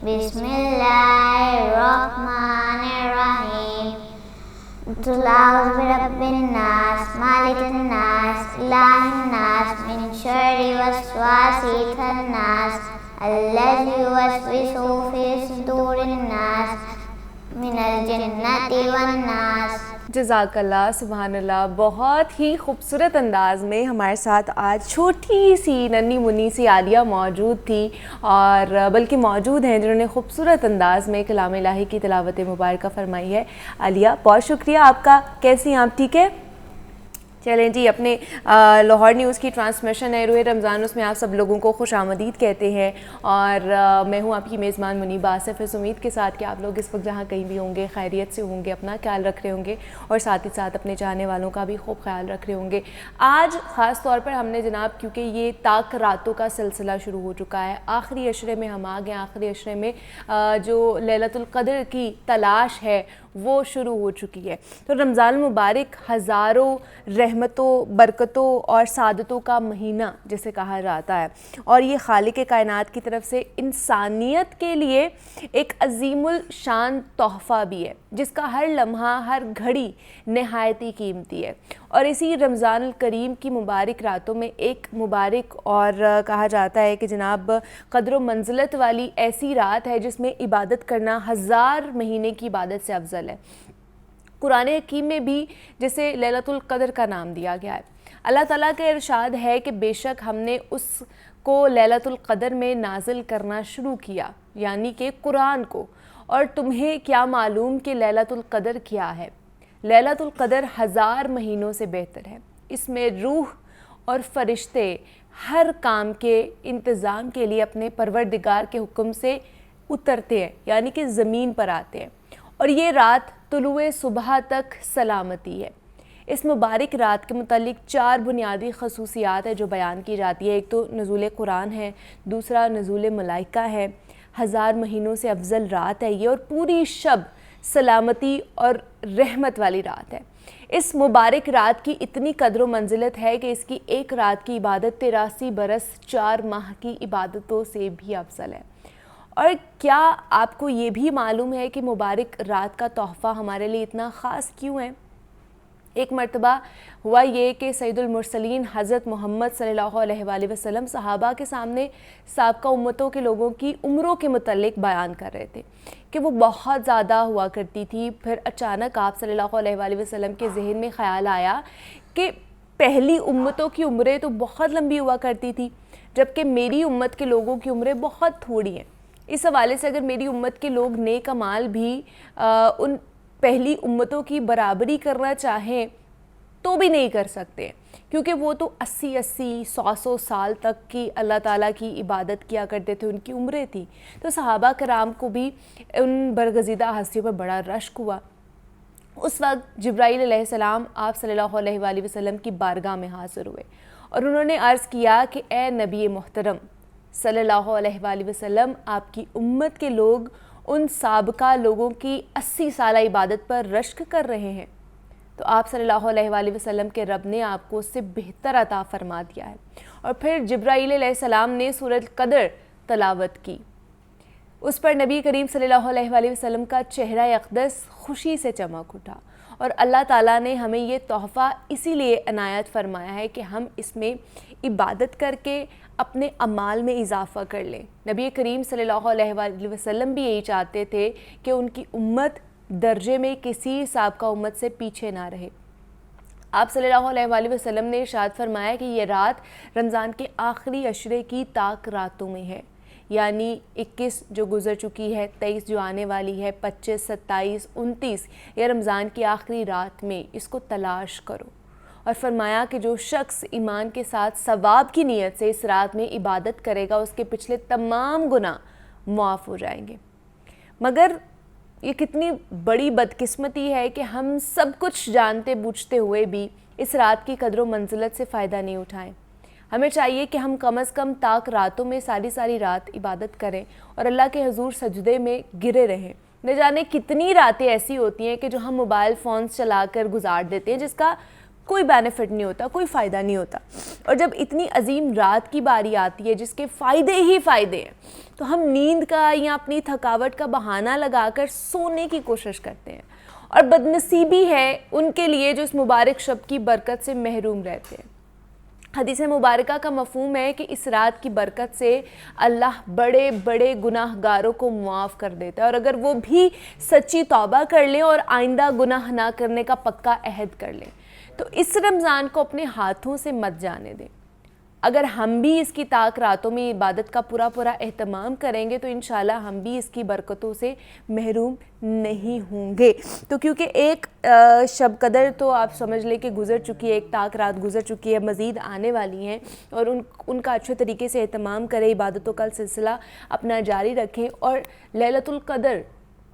बिस्मिल्लाहिर्रहमानिर्रहीम। क़ुल औज़ु बिरब्बिन्नास मालिकिन्नास इलाहिन्नास मिन शर्रिल वस्वासिल खन्नास अल्लज़ी युवस्विसु फ़ी सुदूरिन्नास मिनल जिन्नति वन्नास। जज़ाकल्लाह, सुभानअल्लाह। बहुत ही खूबसूरत अंदाज़ में हमारे साथ आज छोटी सी नन्ही मुन्नी सी आलिया मौजूद थी, और बल्कि मौजूद हैं जिन्होंने खूबसूरत अंदाज़ में कलाम इलाही की तिलावत मुबारक फरमाई है। आलिया, बहुत शुक्रिया आपका। कैसी हैं आप? ठीक है। चलें जी, अपने लाहौर न्यूज़ की ट्रांसमिशन है रोए रमज़ान, उसमें आप सब लोगों को खुश आमदीद कहते हैं। और मैं हूँ आपकी मेज़बान मुनीबा आसिफ, इस उम्मीद के साथ कि आप लोग इस वक्त जहाँ कहीं भी होंगे खैरियत से होंगे, अपना ख्याल रख रहे होंगे और साथ ही साथ अपने चाहने वालों का भी खूब ख्याल रख रहे होंगे। आज ख़ास तौर पर हमने जनाब, क्योंकि ये ताक रातों का सिलसिला शुरू हो चुका है, आखिरी अशरे में हम आ गए। आखिरी अशरे में जो लैलतुल क़द्र की तलाश है वो शुरू हो चुकी है। तो रमज़ान मुबारक हज़ारों रहमतों, बरकतों और सादतों का महीना जिसे कहा जाता है, और ये खालिक कायनात की तरफ से इंसानियत के लिए एक अजीमुल शान तोहफ़ा भी है, जिसका हर लम्हा, हर घड़ी नहायत ही कीमती है। और इसी रमज़ानुल करीम की मुबारक रातों में एक मुबारक और कहा जाता है कि जनाब क़द्र मंज़िलत वाली ऐसी रात है जिसमें इबादत करना हज़ार महीने की इबादत से अफजल है। कुरान हकीम में भी जिसे लैलतुल क़द्र का नाम दिया गया है। अल्लाह ताला का इरशाद है कि बेशक हमने उसको लैलतुल क़द्र में नाजिल करना शुरू किया, यानी कि कुरान को। और तुम्हें क्या मालूम कि लैलतुल क़द्र क्या है? लैलतुल क़द्र हज़ार महीनों से बेहतर है। इसमें रूह और फरिश्ते हर काम के इंतज़ाम के लिए अपने परवरदिगार के हुक्म से उतरते हैं, यानी कि ज़मीन पर आते हैं। और ये रात तुलुए सुबह तक सलामती है। इस मुबारक रात के मुतालिक 4 बुनियादी खसूसियात है जो बयान की जाती है। एक तो नज़ूल कुरान है, दूसरा नज़ूल मलाइका है, हज़ार महीनों से अफजल रात है ये, और पूरी शब सलामती और रहमत वाली रात है। इस मुबारक रात की इतनी कदर मंजिलत है कि इसकी एक रात की इबादत 83 बरस 4 माह की इबादतों से भी अफजल है। और क्या आपको ये भी मालूम है कि मुबारक रात का तोहफ़ा हमारे लिए इतना ख़ास क्यों है? एक मरतबा हुआ ये कि सैयदुल मुरसलीन हज़रत मोहम्मद सल्लल्लाहु अलैहि वसल्लम सहाबा के सामने साबका उम्मतों के लोगों की उम्रों के मुतल्लिक बयान कर रहे थे कि वो बहुत ज़्यादा हुआ करती थी। फिर अचानक आप सल्लल्लाहु अलैहि वसल्लम के जहन में ख़्याल आया कि पहली उम्मतों की उम्रें तो बहुत लंबी हुआ करती थी, जबकि मेरी उम्मत के लोगों की उम्रें बहुत थोड़ी हैं। इस हवाले से अगर मेरी उम्मत के लोग नेक अमाल भी उन पहली उम्मतों की बराबरी करना चाहें तो भी नहीं कर सकते, क्योंकि वो तो 80-80, 100-100 साल तक की अल्लाह ताला की इबादत किया करते थे, उनकी उम्रें थी। तो सहाबा कराम को भी उन बरगज़ीदा हस्तियों पर बड़ा रश्क हुआ। उस वक्त जिब्राईल अलैहिस्सलाम आप सल्लल्लाहु अलैहि वसल्लम की बारगाह में हाज़िर हुए और उन्होंने अर्ज़ किया कि ए नबी मोहतरम सल्लल्लाहु अलैहि वसल्लम, आपकी उम्मत के लोग उन साबका लोगों की 80 साला इबादत पर रश्क कर रहे हैं, तो आप सल्लल्लाहु अलैहि वसल्लम के रब ने आपको उससे बेहतर अता फरमा दिया है। और फिर जिब्राईल अलैहिस्सलाम ने सूरत क़द्र तलावत की। उस पर नबी करीम सल्लल्लाहु अलैहि वसल्लम का चेहरा अक़दस खुशी से चमक उठा, और अल्लाह ताला ने हमें ये तोहफ़ा इसीलिए अनायत फ़रमाया है कि हम इसमें इबादत करके अपने अमाल में इजाफ़ा कर लें। नबी करीम सल्लल्लाहु अलैहि वसल्लम भी यही चाहते थे कि उनकी उम्मत दर्जे में किसी साबका उम्मत से पीछे ना रहे। आप सल्लल्लाहु अलैहि वसल्लम ने इरशाद फरमाया कि ये रात रमज़ान के आखिरी अशरे की ताक रातों में है, यानी 21 जो गुज़र चुकी है, 23 जो आने वाली है, 25, 27, 29, या रमज़ान की आखिरी रात में इसको तलाश करो। और फरमाया कि जो शख्स ईमान के साथ सवाब की नीयत से इस रात में इबादत करेगा उसके पिछले तमाम गुनाह मुआफ़ हो जाएंगे। मगर ये कितनी बड़ी बदकिस्मती है कि हम सब कुछ जानते बूझते हुए भी इस रात की कदर मंजिलत से फ़ायदा नहीं उठाएं। हमें चाहिए कि हम कम अज़ कम ताक रातों में सारी रात इबादत करें और अल्लाह के हुजूर सजदे में गिरे रहें। न जाने कितनी रातें ऐसी होती हैं कि जो हम मोबाइल फ़ोन्स चलाकर गुजार देते हैं, जिसका कोई बेनिफिट नहीं होता, कोई फ़ायदा नहीं होता। और जब इतनी अजीम रात की बारी आती है जिसके फ़ायदे ही फ़ायदे हैं, तो हम नींद का या अपनी थकावट का बहाना लगाकर सोने की कोशिश करते हैं। और बदनसीबी है उनके लिए जो इस मुबारक शब की बरकत से महरूम रहते हैं। हदीस मुबारका का मफ़हूम है कि इस रात की बरकत से अल्लाह बड़े बड़े गुनाहगारों को मुआफ़ कर देता है, और अगर वो भी सच्ची तौबा कर लें और आइंदा गुनाह ना करने का पक्का अहद कर लें, तो इस रमज़ान को अपने हाथों से मत जाने दें। अगर हम भी इसकी ताक रातों में इबादत का पूरा पूरा एहतमाम करेंगे तो इंशाल्लाह हम भी इसकी बरकतों से महरूम नहीं होंगे। तो क्योंकि एक शब कदर तो आप समझ लें कि गुज़र चुकी है, एक ताक रात गुज़र चुकी है, मज़ीद आने वाली हैं, और उनका अच्छे तरीके से एहतमाम करें, इबादतों का सिलसिला अपना जारी रखें और लैलतुल क़द्र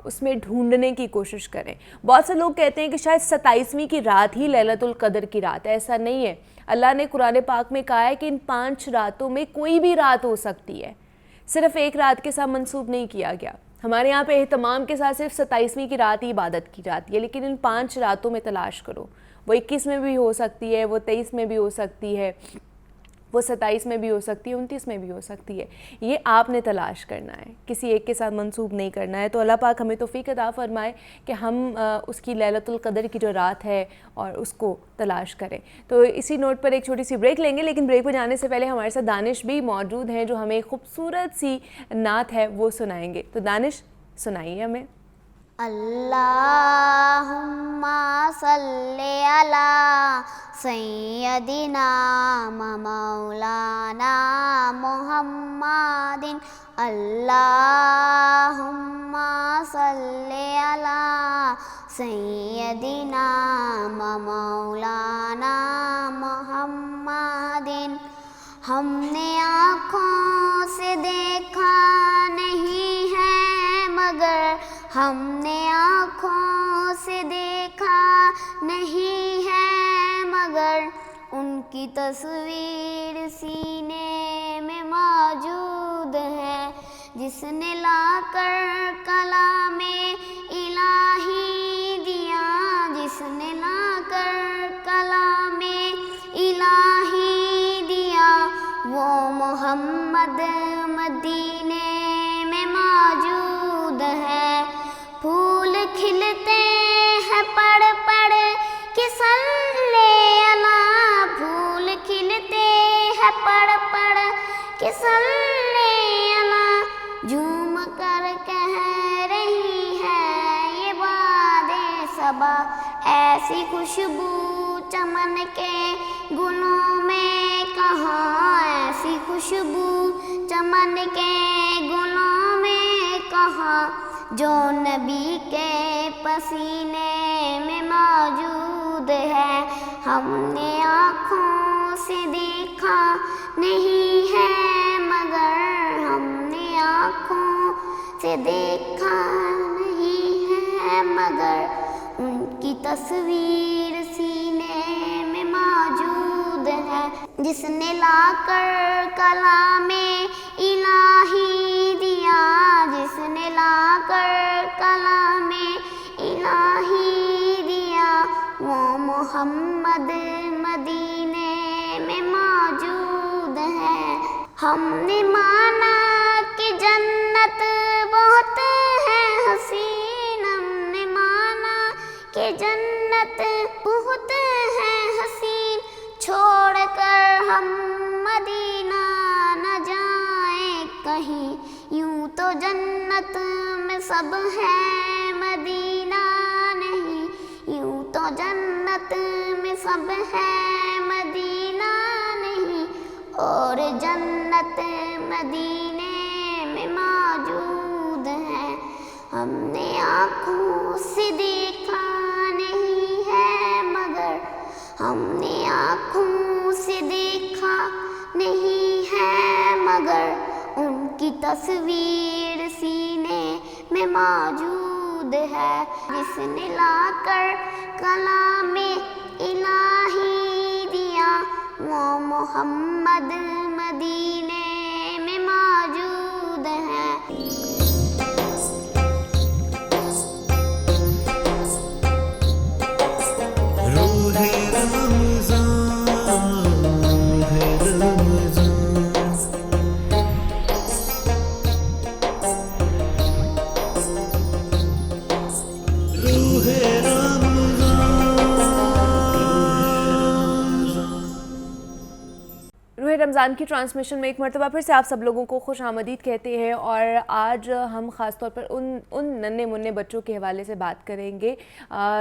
उसमें ढूंढने की कोशिश करें। बहुत से लोग कहते हैं कि शायद 27वीं की रात ही लैलतुल क़द्र की रात है। ऐसा नहीं है। अल्लाह ने कुरान पाक में कहा है कि इन 5 रातों में कोई भी रात हो सकती है, सिर्फ एक रात के साथ मंसूब नहीं किया गया। हमारे यहाँ पे एहतमाम के साथ सिर्फ 27वीं की रात ही इबादत की जाती है, लेकिन इन 5 रातों में तलाश करो। वो 21 में भी हो सकती है, वो 23 में भी हो सकती है, वो 27 में भी हो सकती है, 29 में भी हो सकती है। ये आपने तलाश करना है, किसी एक के साथ मंसूब नहीं करना है। तो अल्लाह पाक हमें तौफीक अता फ़रमाए कि हम उसकी लैलतुल क़द्र की जो रात है और उसको तलाश करें। तो इसी नोट पर एक छोटी सी ब्रेक लेंगे, लेकिन ब्रेक पर जाने से पहले हमारे साथ दानिश भी मौजूद हैं जो हमें एक खूबसूरत सी नात है वो सुनाएंगे। तो दानिश सुनाइए हमें। अल्लाहुम्मा सल्ले अला सय्यदिना मौलाना मुहम्मदिन। अल्लाहुम्मा सल्ले अला सय्यदिना मौलाना मुहम्मदिन। हमने आँखों से देखा नहीं है मगर, हमने आँखों से देखा नहीं है मगर, उनकी तस्वीर सीने में मौजूद है। जिसने लाकर कलामे इलाही दिया, जिसने लाकर कलामे इलाही दिया, वो मोहम्मद मदीने में मौजूद है। फूल खिलते हैं पड़ पड़ के सल्ले अला, फूल खिलते हैं पड़ पड़ के सल्ले अला। झूम कर कह रही है ये बादे सबा, ऐसी खुशबू चमन के गुलों में कहाँ, ऐसी खुशबू चमन के गुलों में कहाँ, जो नबी के पसीने में मौजूद है। हमने आँखों से देखा नहीं है मगर, हमने आँखों से देखा नहीं है मगर, उनकी तस्वीर सीने में मौजूद है। जिसने लाकर कलामे इलाही दिया, जिसने लाकर कलामे इलाही दिया, वो मोहम्मद मदीने में मौजूद है। हमने माना कि जन्नत बहुत है हसीन, हमने माना कि जन्नत बहुत है हसीन, छोड़कर हम मदीना न जाए कहीं। यूं तो जन्नत में सब है मदीना नहीं, यूं तो जन्नत में सब है मदीना नहीं, और जन्नत मदीने में मौजूद है। हमने आँखों से देखा नहीं है मगर, हमने आँखों से देखा नहीं है मगर, उनकी तस्वीर सीने में मौजूद है। जिसने लाकर कलामे इलाही दिया, वो मोहम्मद मदीने में मौजूद है। रूहे रहमान रमज़ान की ट्रांसमिशन में एक मरतबा फिर से आप सब लोगों को खुश आमदीद कहते हैं। और आज हम ख़ास तौर पर उन नन्हे मुन्ने बच्चों के हवाले से बात करेंगे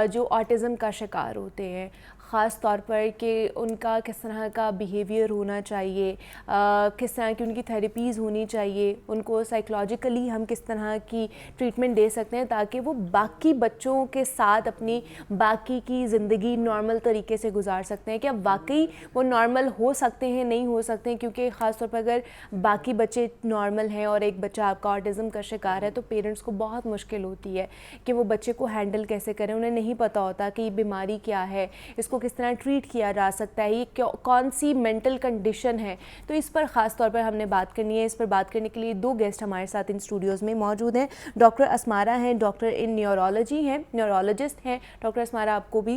जो ऑटिज़म का शिकार होते हैं, ख़ास तौर पर कि उनका किस तरह का बिहेवियर होना चाहिए, किस तरह की उनकी थेरेपीज़ होनी चाहिए, उनको साइकोलॉजिकली हम किस तरह की ट्रीटमेंट दे सकते हैं ताकि वो बाकी बच्चों के साथ अपनी बाकी की ज़िंदगी नॉर्मल तरीके से गुजार सकते हैं। क्या वाकई वो नॉर्मल हो सकते हैं, नहीं हो सकते हैं? क्योंकि ख़ास तौर पर अगर बाकी बच्चे नॉर्मल हैं और एक बच्चा आपका ऑटिज़म का शिकार है तो पेरेंट्स को बहुत मुश्किल होती है कि वो बच्चे को हैंडल कैसे करें। उन्हें नहीं पता होता कि ये बीमारी क्या है, इसको किस तरह ट्रीट किया जा सकता है, ये कौन सी मेंटल कंडीशन है। तो इस पर ख़ास तौर पर हमने बात करनी है। इस पर बात करने के लिए दो गेस्ट हमारे साथ इन स्टूडियोज़ में मौजूद हैं। डॉक्टर असमारा हैं, डॉक्टर इन न्यूरोलॉजी हैं, न्यूरोलॉजिस्ट हैं। डॉक्टर असमारा, आपको भी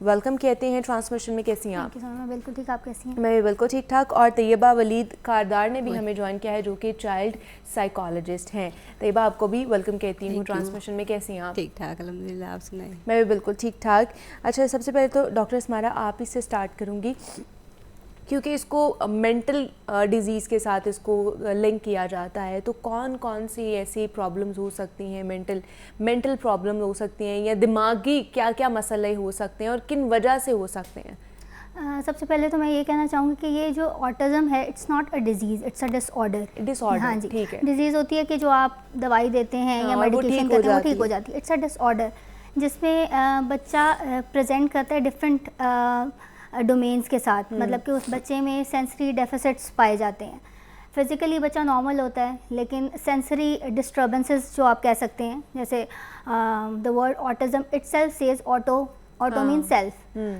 वेलकम कहते हैं ट्रांसमिशन में। कैसी हैं आप? मैं बिल्कुल ठीक, आप कैसी हैं? मैं भी बिल्कुल ठीक ठाक। और तैयबा वलीद कारदार ने भी हमें ज्वाइन किया है जो कि चाइल्ड साइकोलॉजिस्ट हैं। तैयबा, आपको भी वेलकम कहती हूँ ट्रांसमिशन में। कैसी हैं आप? ठीक ठाक अल्हम्दुलिल्लाह, आप सुनाइए? मैं भी बिल्कुल ठीक ठाक। अच्छा, सबसे पहले तो डॉक्टर असमारा आप ही से स्टार्ट करूँगी क्योंकि इसको मेंटल डिज़ीज़ के साथ इसको लिंक किया जाता है। तो कौन कौन सी ऐसी प्रॉब्लम्स हो सकती हैं, मेंटल प्रॉब्लम हो सकती हैं, या दिमागी क्या क्या मसले हो सकते हैं और किन वजह से हो सकते हैं? सबसे पहले तो मैं ये कहना चाहूँगी कि ये जो ऑटिज़म है, it's not a disease, it's a disorder. हाँ जी, ठीक है। डिजीज़ होती है कि जो आप दवाई देते हैं या मेडिकेशन करते हैं वो ठीक हो जाती है। इट्स अ डिसऑर्डर जिसमें बच्चा प्रेजेंट करता है डिफरेंट डोमेन्स के साथ। मतलब कि उस बच्चे में सेंसरी डेफिसिट्स पाए जाते हैं। फिज़िकली बच्चा नॉर्मल होता है लेकिन सेंसरी डिस्टर्बेंसेस जो आप कह सकते हैं, जैसे the word autism itself says auto mean self.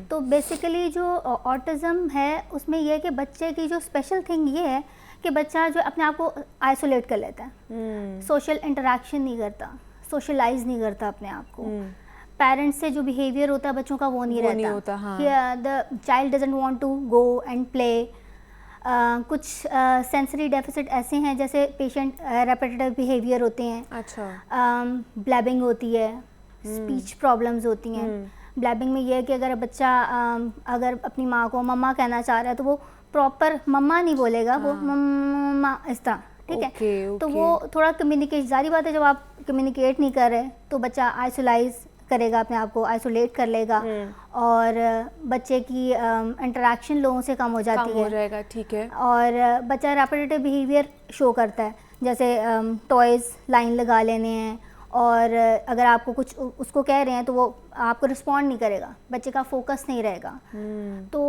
तो बेसिकली जो ऑटिज़म है उसमें यह है कि बच्चे की जो स्पेशल थिंग ये है कि बच्चा जो अपने आप को आइसोलेट कर लेता है, सोशल इंटरेक्शन नहीं करता, सोशलाइज नहीं करता अपने आप को। पेरेंट्स से जो बिहेवियर होता है बच्चों का वो नहीं रहता। The child doesn't want to go and play. कुछ सेंसरी डेफिसिट ऐसे हैं जैसे पेशेंट रेपिटेटिव बिहेवियर होते हैं। अच्छा। ब्लैबिंग होती है, स्पीच प्रॉब्लम्स होती हैं। ब्लैबिंग में यह है कि अगर बच्चा अगर अपनी माँ को मम्मा कहना चाह रहा है तो वो प्रॉपर मम्मा नहीं बोलेगा, वो मम्मा इस तरह, ठीक है। तो वो थोड़ा कम्युनिकेट, जारी बात है जब आप कम्युनिकेट नहीं कर रहे तो बच्चा आइसोलाइज करेगा, अपने आप को आइसोलेट कर लेगा और बच्चे की इंटरेक्शन लोगों से कम हो जाती है, हो जाएगा, ठीक है। और बच्चा रेपिटेटिव बिहेवियर शो करता है, जैसे टॉयज़ लाइन लगा लेने हैं और अगर आपको कुछ उसको कह रहे हैं तो वो आपको रिस्पॉन्ड नहीं करेगा, बच्चे का फोकस नहीं रहेगा। तो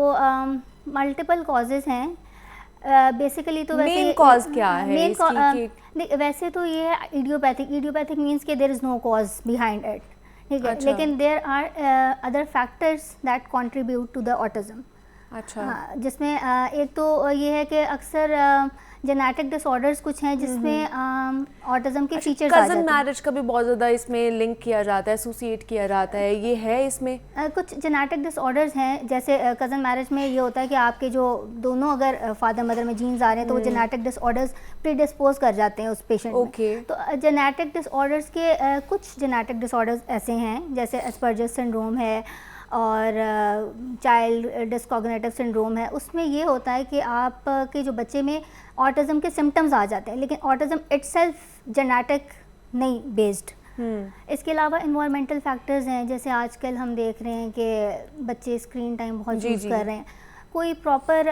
मल्टीपल कॉजेज़ हैं बेसिकली। तो वैसे मेन कॉज क्या है इसकी? वैसे तो ये है इडियोपैथिक मीन्स कि there is no cause behind it, ठीक है। लेकिन there are other factors that contribute to the autism. अच्छा। हाँ, जिसमें एक तो ये है कि अक्सर जेनेटिक डिसऑर्डर्स कुछ हैं जिसमें ऑटिज़म के फीचर्स आ जाते हैं। कज़न मैरिज का भी बहुत ज़्यादा इसमें लिंक किया जाता है, एसोसिएट किया जाता है, ये है इसमें? कुछ जेनेटिक डिसऑर्डर्स हैं, जैसे कज़न मैरिज में ये होता है कि आपके जो दोनों अगर फादर मदर में जीन्स आ रहे हैं तो वो जेनेटिक डिसऑर्डर्स प्रीडिस्पोज कर जाते हैं उस पेशेंट में। तो जेनेटिक डिसऑर्डर्स के कुछ जेनेटिक डिसऑर्डर्स ऐसे हैं जैसे एस्पर्जर्स सिंड्रोम है और चाइल्ड डिस्कॉग्निटिव सिंड्रोम है। उसमें ये होता है कि आपके जो बच्चे में ऑटिज़म के सिम्टम्स आ जाते हैं लेकिन ऑटिज़म इटसेल्फ जेनेटिक नहीं बेस्ड। इसके अलावा इन्वायरमेंटल फैक्टर्स हैं, जैसे आजकल हम देख रहे हैं कि बच्चे स्क्रीन टाइम बहुत यूज़ कर रहे हैं। कोई प्रॉपर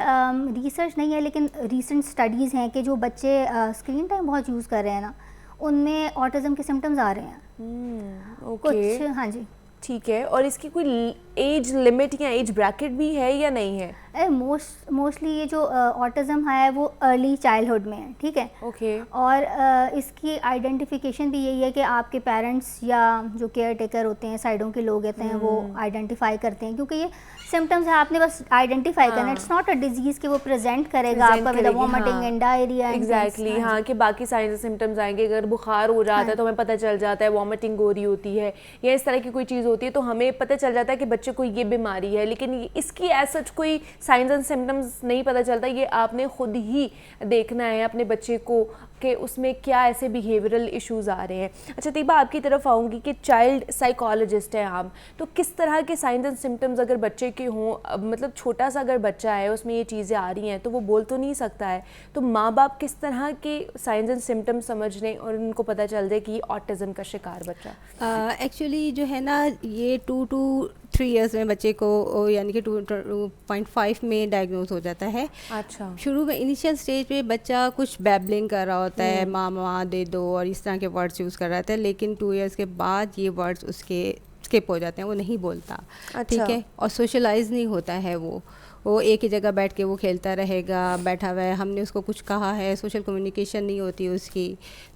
रिसर्च नहीं है लेकिन रीसेंट स्टडीज़ हैं कि जो बच्चे स्क्रीन टाइम बहुत यूज़ कर रहे हैं ना, उनमें ऑटिज़म के सिम्टम्स आ रहे हैं। कुछ, हाँ जी, ठीक है। और इसकी कोई एज लिमिट या एज ब्रैकेट भी है या नहीं है? मोस्टली ये जो ऑटिज़म है वो अर्ली चाइल्डहुड में है, ठीक है। ओके। और इसकी आइडेंटिफिकेशन भी यही है कि आपके पेरेंट्स या जो केयर टेकर होते हैं, साइडों के लोग होते हैं, वो आइडेंटिफाई करते हैं, क्योंकि ये सिम्टम्स है, आपने बस आइडेंटिफाई करना। इट्स नॉट अ डिजीज़ कि वो प्रेजेंट करेगा आपका with vomiting and diarrhoea. Exactly, हाँ, कि बाकी साइंस सिम्टम्स आएंगे, अगर बुखार हो जाता है तो हमें पता चल जाता है, वॉमिटिंग हो रही होती है या इस तरह की कोई चीज़ होती है तो हमें पता चल जाता है कि बच्चे को ये बीमारी है, लेकिन इसकी एज सच कोई साइंस एंड सिम्टम्स नहीं पता चलता, ये आपने खुद ही देखना है अपने बच्चे को कि उसमें क्या ऐसे बिहेवियरल इश्यूज आ रहे हैं। अच्छा तैयबा, आपकी तरफ आऊँगी कि चाइल्ड साइकोलॉजिस्ट हैं आप, तो किस तरह के साइंस एंड सिम्टम्स अगर बच्चे के हों, मतलब छोटा सा अगर बच्चा है उसमें ये चीज़ें आ रही हैं तो वो बोल तो नहीं सकता है, तो माँ बाप किस तरह के साइंस एंड सिम्टम्स समझ लें और उनको पता चल जाए कि ऑटिज़म का शिकार बच्चा? एक्चुअली जो है ना, ये 2 to 3 इयर्स में बच्चे को यानी कि 2.5 में डायग्नोज हो जाता है। अच्छा। शुरू में इनिशियल स्टेज पे बच्चा कुछ बैबलिंग कर रहा होता है, मामा दे दो और इस तरह के वर्ड्स यूज़ कर रहा था, लेकिन 2 इयर्स के बाद ये वर्ड्स उसके स्किप हो जाते हैं, वो नहीं बोलता। ठीक है। और सोशलाइज नहीं होता है, वो एक ही जगह बैठ के वो खेलता रहेगा, बैठा हुआ है, हमने उसको कुछ कहा है, सोशल कम्युनिकेशन नहीं होती उसकी।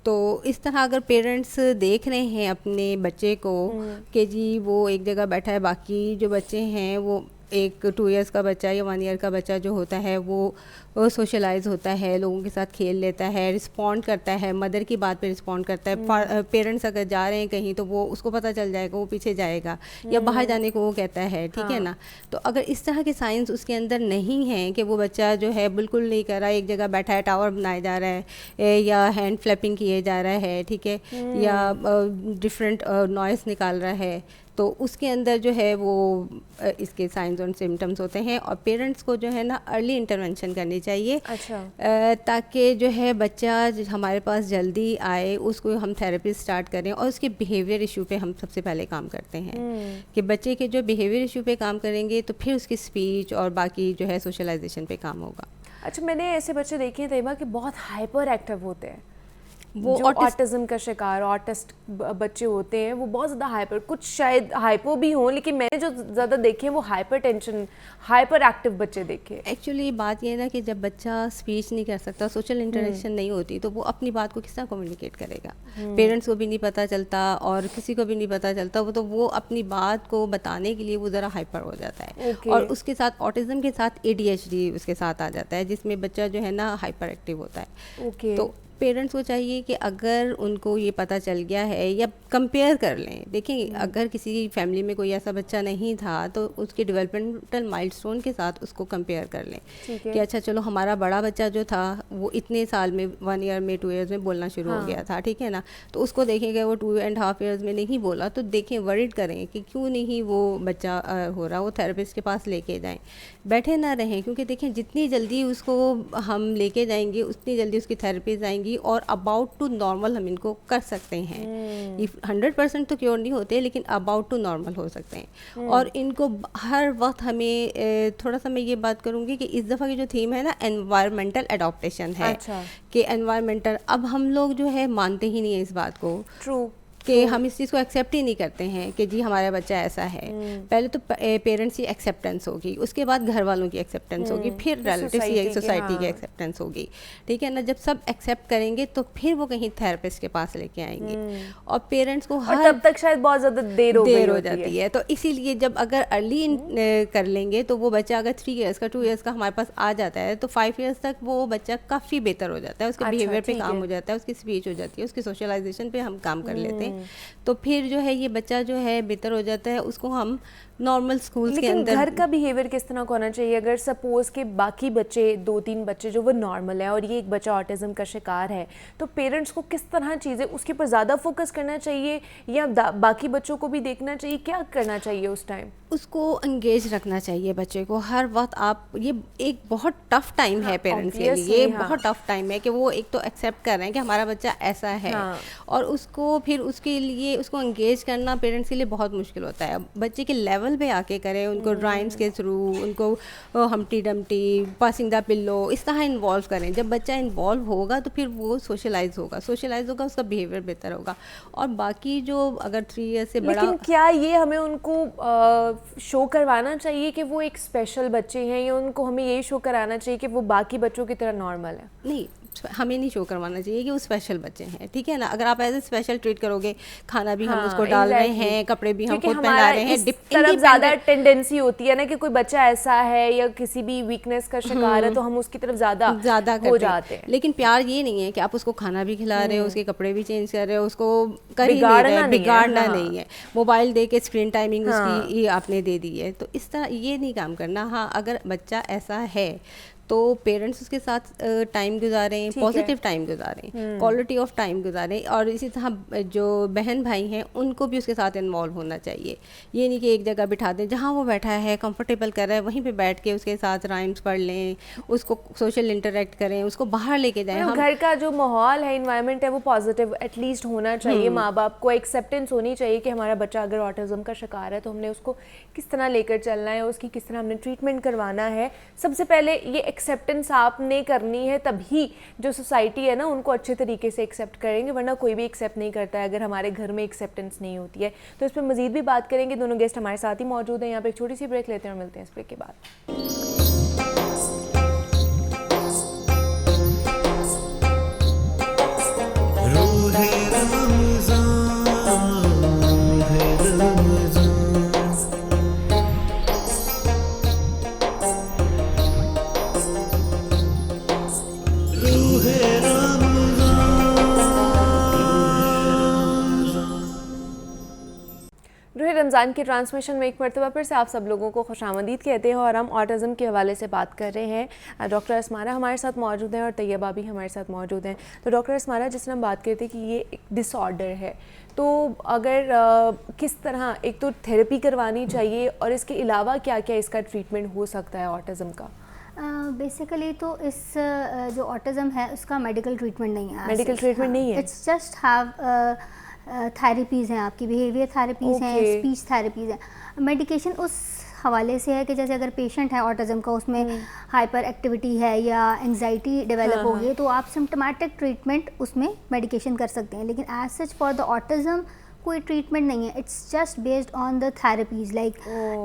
तो इस तरह अगर पेरेंट्स देख रहे हैं अपने बच्चे को कि जी वो एक जगह बैठा है, बाकी जो बच्चे हैं वो एक 2 इयर्स का बच्चा या 1 ईयर का बच्चा जो होता है वो सोशलाइज होता है, लोगों के साथ खेल लेता है, रिस्पॉन्ड करता है, मदर की बात पे रिस्पॉन्ड करता है। पेरेंट्स अगर जा रहे हैं कहीं तो वो उसको पता चल जाएगा, वो पीछे जाएगा, या बाहर जाने को वो कहता है। ठीक है ना। तो अगर इस तरह के साइंस उसके अंदर नहीं हैं कि वो बच्चा जो है बिल्कुल नहीं कर रहा, एक जगह बैठा है, टावर बनाया जा रहा है या हैंड फ्लैपिंग किए जा रहा है, ठीक है, या डिफरेंट नॉइस निकाल रहा है, तो उसके अंदर जो है वो इसके साइंस और सिम्टम्स होते हैं। और पेरेंट्स को जो है ना अर्ली इंटरवेंशन करनी चाहिए। अच्छा। ताकि जो है बच्चा हमारे पास जल्दी आए, उसको हम थेरेपी स्टार्ट करें और उसके बिहेवियर इशू पे हम सबसे पहले काम करते हैं कि बच्चे के जो बिहेवियर इशू पे काम करेंगे तो फिर उसकी स्पीच और बाकी जो है सोशलाइजेशन पे काम होगा। अच्छा, मैंने ऐसे बच्चे देखे हैं तैयबा कि बहुत हाइपर एक्टिव होते हैं, वो जो ऑटिज्म का शिकार ऑटिस्ट बच्चे होते हैं, वो बहुत ज़्यादा हाइपर, कुछ शायद हाइपो भी हों, लेकिन मैंने जो ज़्यादा देखे हैं वो हाइपर टेंशन, हाइपर एक्टिव बच्चे देखे। एक्चुअली बात ये है ना कि जब बच्चा स्पीच नहीं कर सकता, सोशल इंटरेक्शन नहीं होती, तो वो अपनी बात को किस तरह कम्युनिकेट करेगा। पेरेंट्स को भी नहीं पता चलता और किसी को भी नहीं पता चलता, वो अपनी बात को बताने के लिए वो ज़रा हाइपर हो जाता है। और उसके साथ ऑटिज्म के साथ ADHD उसके साथ आ जाता है, जिसमें बच्चा जो है ना हाइपर एक्टिव होता है। तो पेरेंट्स को चाहिए कि अगर उनको ये पता चल गया है, या कंपेयर कर लें। देखिए, अगर किसी फैमिली में कोई ऐसा बच्चा नहीं था तो उसके डेवलपमेंटल माइलस्टोन के साथ उसको कंपेयर कर लें कि अच्छा चलो हमारा बड़ा बच्चा जो था वो इतने साल में 1 ईयर में 2 ईयर्स में बोलना शुरू हो गया था, ठीक है ना, तो उसको देखेंगे वो 2.5 ईयर्स में नहीं बोला, तो देखें, वरीड करें कि क्यों नहीं वो बच्चा हो रहा, वो थेरेपिस्ट के पास लेके जाएं, बैठे ना रहें, क्योंकि देखें जितनी जल्दी उसको हम लेके जाएंगे उतनी जल्दी उसकी थेरेपीज आएंगी और अबाउट टू नॉर्मल हम इनको कर सकते हैं। 100% तो क्योर नहीं होते, लेकिन अबाउट टू नॉर्मल हो सकते हैं। और इनको हर वक्त हमें थोड़ा सा मैं ये बात करूँगी कि इस दफ़ा की जो थीम है ना, एनवायरमेंटल एडॉप्टेशन है। अच्छा। कि एनवायरमेंटल, अब हम लोग जो है मानते ही नहीं है इस बात को। ट्रू। कि हम इस चीज़ को एक्सेप्ट ही नहीं करते हैं कि जी हमारा बच्चा ऐसा है। पहले तो पेरेंट्स की एक्सेप्टेंस होगी, उसके बाद घर वालों की एक्सेप्टेंस होगी, फिर रिलेटिव्स की, सोसाइटी की एक्सेप्टेंस होगी। ठीक है ना। जब सब एक्सेप्ट करेंगे तो फिर वो कहीं थेरेपिस्ट के पास लेके आएंगे। और पेरेंट्स को और तब तक शायद बहुत ज़्यादा देर हो जाती है। तो इसीलिए जब अगर अर्ली कर लेंगे तो वो बच्चा अगर 3 इयर्स का 2 इयर्स का हमारे पास आ जाता है तो 5 इयर्स तक वो बच्चा काफ़ी बेहतर हो जाता है, उसके बिहेवियर पे काम हो जाता है, उसकी स्पीच हो जाती है, उसकी सोशलाइजेशन पे हम काम कर लेते हैं। तो फिर जो है ये बच्चा जो है बेहतर हो जाता है, उसको हम नॉर्मल स्कूल्स के अंदर। घर का बिहेवियर किस तरह का होना चाहिए? अगर सपोज के बाकी बच्चे 2-3 बच्चे जो वो नॉर्मल है और ये एक बच्चा ऑटिज्म का शिकार है, तो पेरेंट्स को किस तरह चीज़ें उसके ऊपर ज़्यादा फोकस करना चाहिए या बाकी बच्चों को भी देखना चाहिए? क्या करना चाहिए उस टाइम? उसको एंगेज रखना चाहिए बच्चे को हर वक्त। आप ये एक बहुत टफ टाइम है पेरेंट्स के लिए, ये बहुत टफ टाइम है कि वो एक तो एक्सेप्ट कर रहे हैं कि हमारा बच्चा ऐसा है, और उसको फिर उसके लिए उसको एंगेज करना पेरेंट्स के लिए बहुत मुश्किल होता है। बच्चे के लेवल पे आके करें, उनको राइम्स के थ्रू, उनको हमटी डमटी, पासिंग द पिल्लो, इस तरह इन्वॉल्व करें। जब बच्चा इन्वॉल्व होगा तो फिर वो सोशलाइज होगा, उसका बिहेवियर बेहतर होगा। और बाकी जो अगर 3 ईयर से बड़ा, लेकिन क्या ये हमें उनको शो करवाना चाहिए कि वो एक स्पेशल बच्चे हैं, या उनको हमें ये शो कराना चाहिए कि वो बाकी बच्चों की तरह नॉर्मल है? नहीं, हमें नहीं शो करवाना चाहिए कि वो स्पेशल बच्चे हैं, ठीक है ना। अगर आप एज ए स्पेशल ट्रीट करोगे, खाना भी हम हाँ, उसको डाल रहे हैं, कपड़े भी हम खुद पहना रहे हैं, तरफ ज़्यादा टेंडेंसी होती है ना कि कोई बच्चा ऐसा है या किसी भी वीकनेस का शिकार है तो हम उसकी तरफ ज़्यादा हो जाते हैं। लेकिन प्यार ये नहीं है कि आप उसको खाना भी खिला रहे हो, उसके कपड़े भी चेंज कर रहे हो, उसको कर ही नहीं रहे, बिगाड़ना नहीं है। मोबाइल दे के स्क्रीन टाइमिंग उसकी ये आपने दे दी है, तो इस तरह ये नहीं काम करना। हाँ, अगर बच्चा ऐसा है तो पेरेंट्स उसके साथ टाइम गुजारें, पॉजिटिव टाइम गुजारें, क्वालिटी ऑफ टाइम गुजारें, और इसी तरह जो बहन भाई हैं उनको भी उसके साथ इन्वॉल्व होना चाहिए। ये नहीं कि एक जगह बिठा दें, जहाँ वो बैठा है कंफर्टेबल कर रहा है वहीं पे बैठ के उसके साथ राइम्स पढ़ लें, उसको सोशल इंटरेक्ट करें, उसको बाहर लेके जाएं। हम घर का जो माहौल है, इन्वायरमेंट है, वो पॉजिटिव एटलीस्ट होना चाहिए। माँ बाप को एक्सेप्टेंस होनी चाहिए कि हमारा बच्चा अगर ऑटिज्म का शिकार है तो हमने उसको किस तरह लेकर चलना है, उसकी किस तरह हमने ट्रीटमेंट करवाना है। सबसे पहले ये एक्सेप्टेंस आपने करनी है, तभी जो सोसाइटी है ना उनको अच्छे तरीके से एक्सेप्ट करेंगे, वरना कोई भी एक्सेप्ट नहीं करता है अगर हमारे घर में एक्सेप्टेंस नहीं होती है। तो इस पर मजीद भी बात करेंगे, दोनों गेस्ट हमारे साथ ही मौजूद हैं। यहाँ पे एक छोटी सी ब्रेक लेते हैं और मिलते हैं इस ब्रेक के बाद। रमज़ान की ट्रांसमिशन में एक मरतबा फिर से आप सब लोगों को खुशामदीद कहते हैं और हम ऑटिज़म के हवाले से बात कर रहे हैं। डॉक्टर असमारा हमारे साथ मौजूद हैं और तैयबा भी हमारे साथ मौजूद हैं। तो डॉक्टर असमारा, जिस तरह हम बात करते हैं कि ये एक डिसऑर्डर है, तो अगर किस तरह एक तो थेरेपी करवानी चाहिए और इसके अलावा क्या क्या इसका ट्रीटमेंट हो सकता है ऑटिज़म का? बेसिकली तो इस जो ऑटिज़म है उसका मेडिकल ट्रीटमेंट नहीं है। मेडिकल ट्रीटमेंट नहीं है, इट्स जस्ट हैव थेरेपीज़ हैं, आपकी बिहेवियर थेरेपीज़ हैं, स्पीच थेरेपीज़ हैं। मेडिकेशन उस हवाले से है कि जैसे अगर पेशेंट है ऑटिज़म का, उसमें हाइपर एक्टिविटी है या एंजाइटी डेवलप हो गई है, तो आप सिम्टोमेटिक ट्रीटमेंट उसमें मेडिकेशन कर सकते हैं। लेकिन as such for the autism कोई ट्रीटमेंट नहीं है। It's just based on the therapies. Like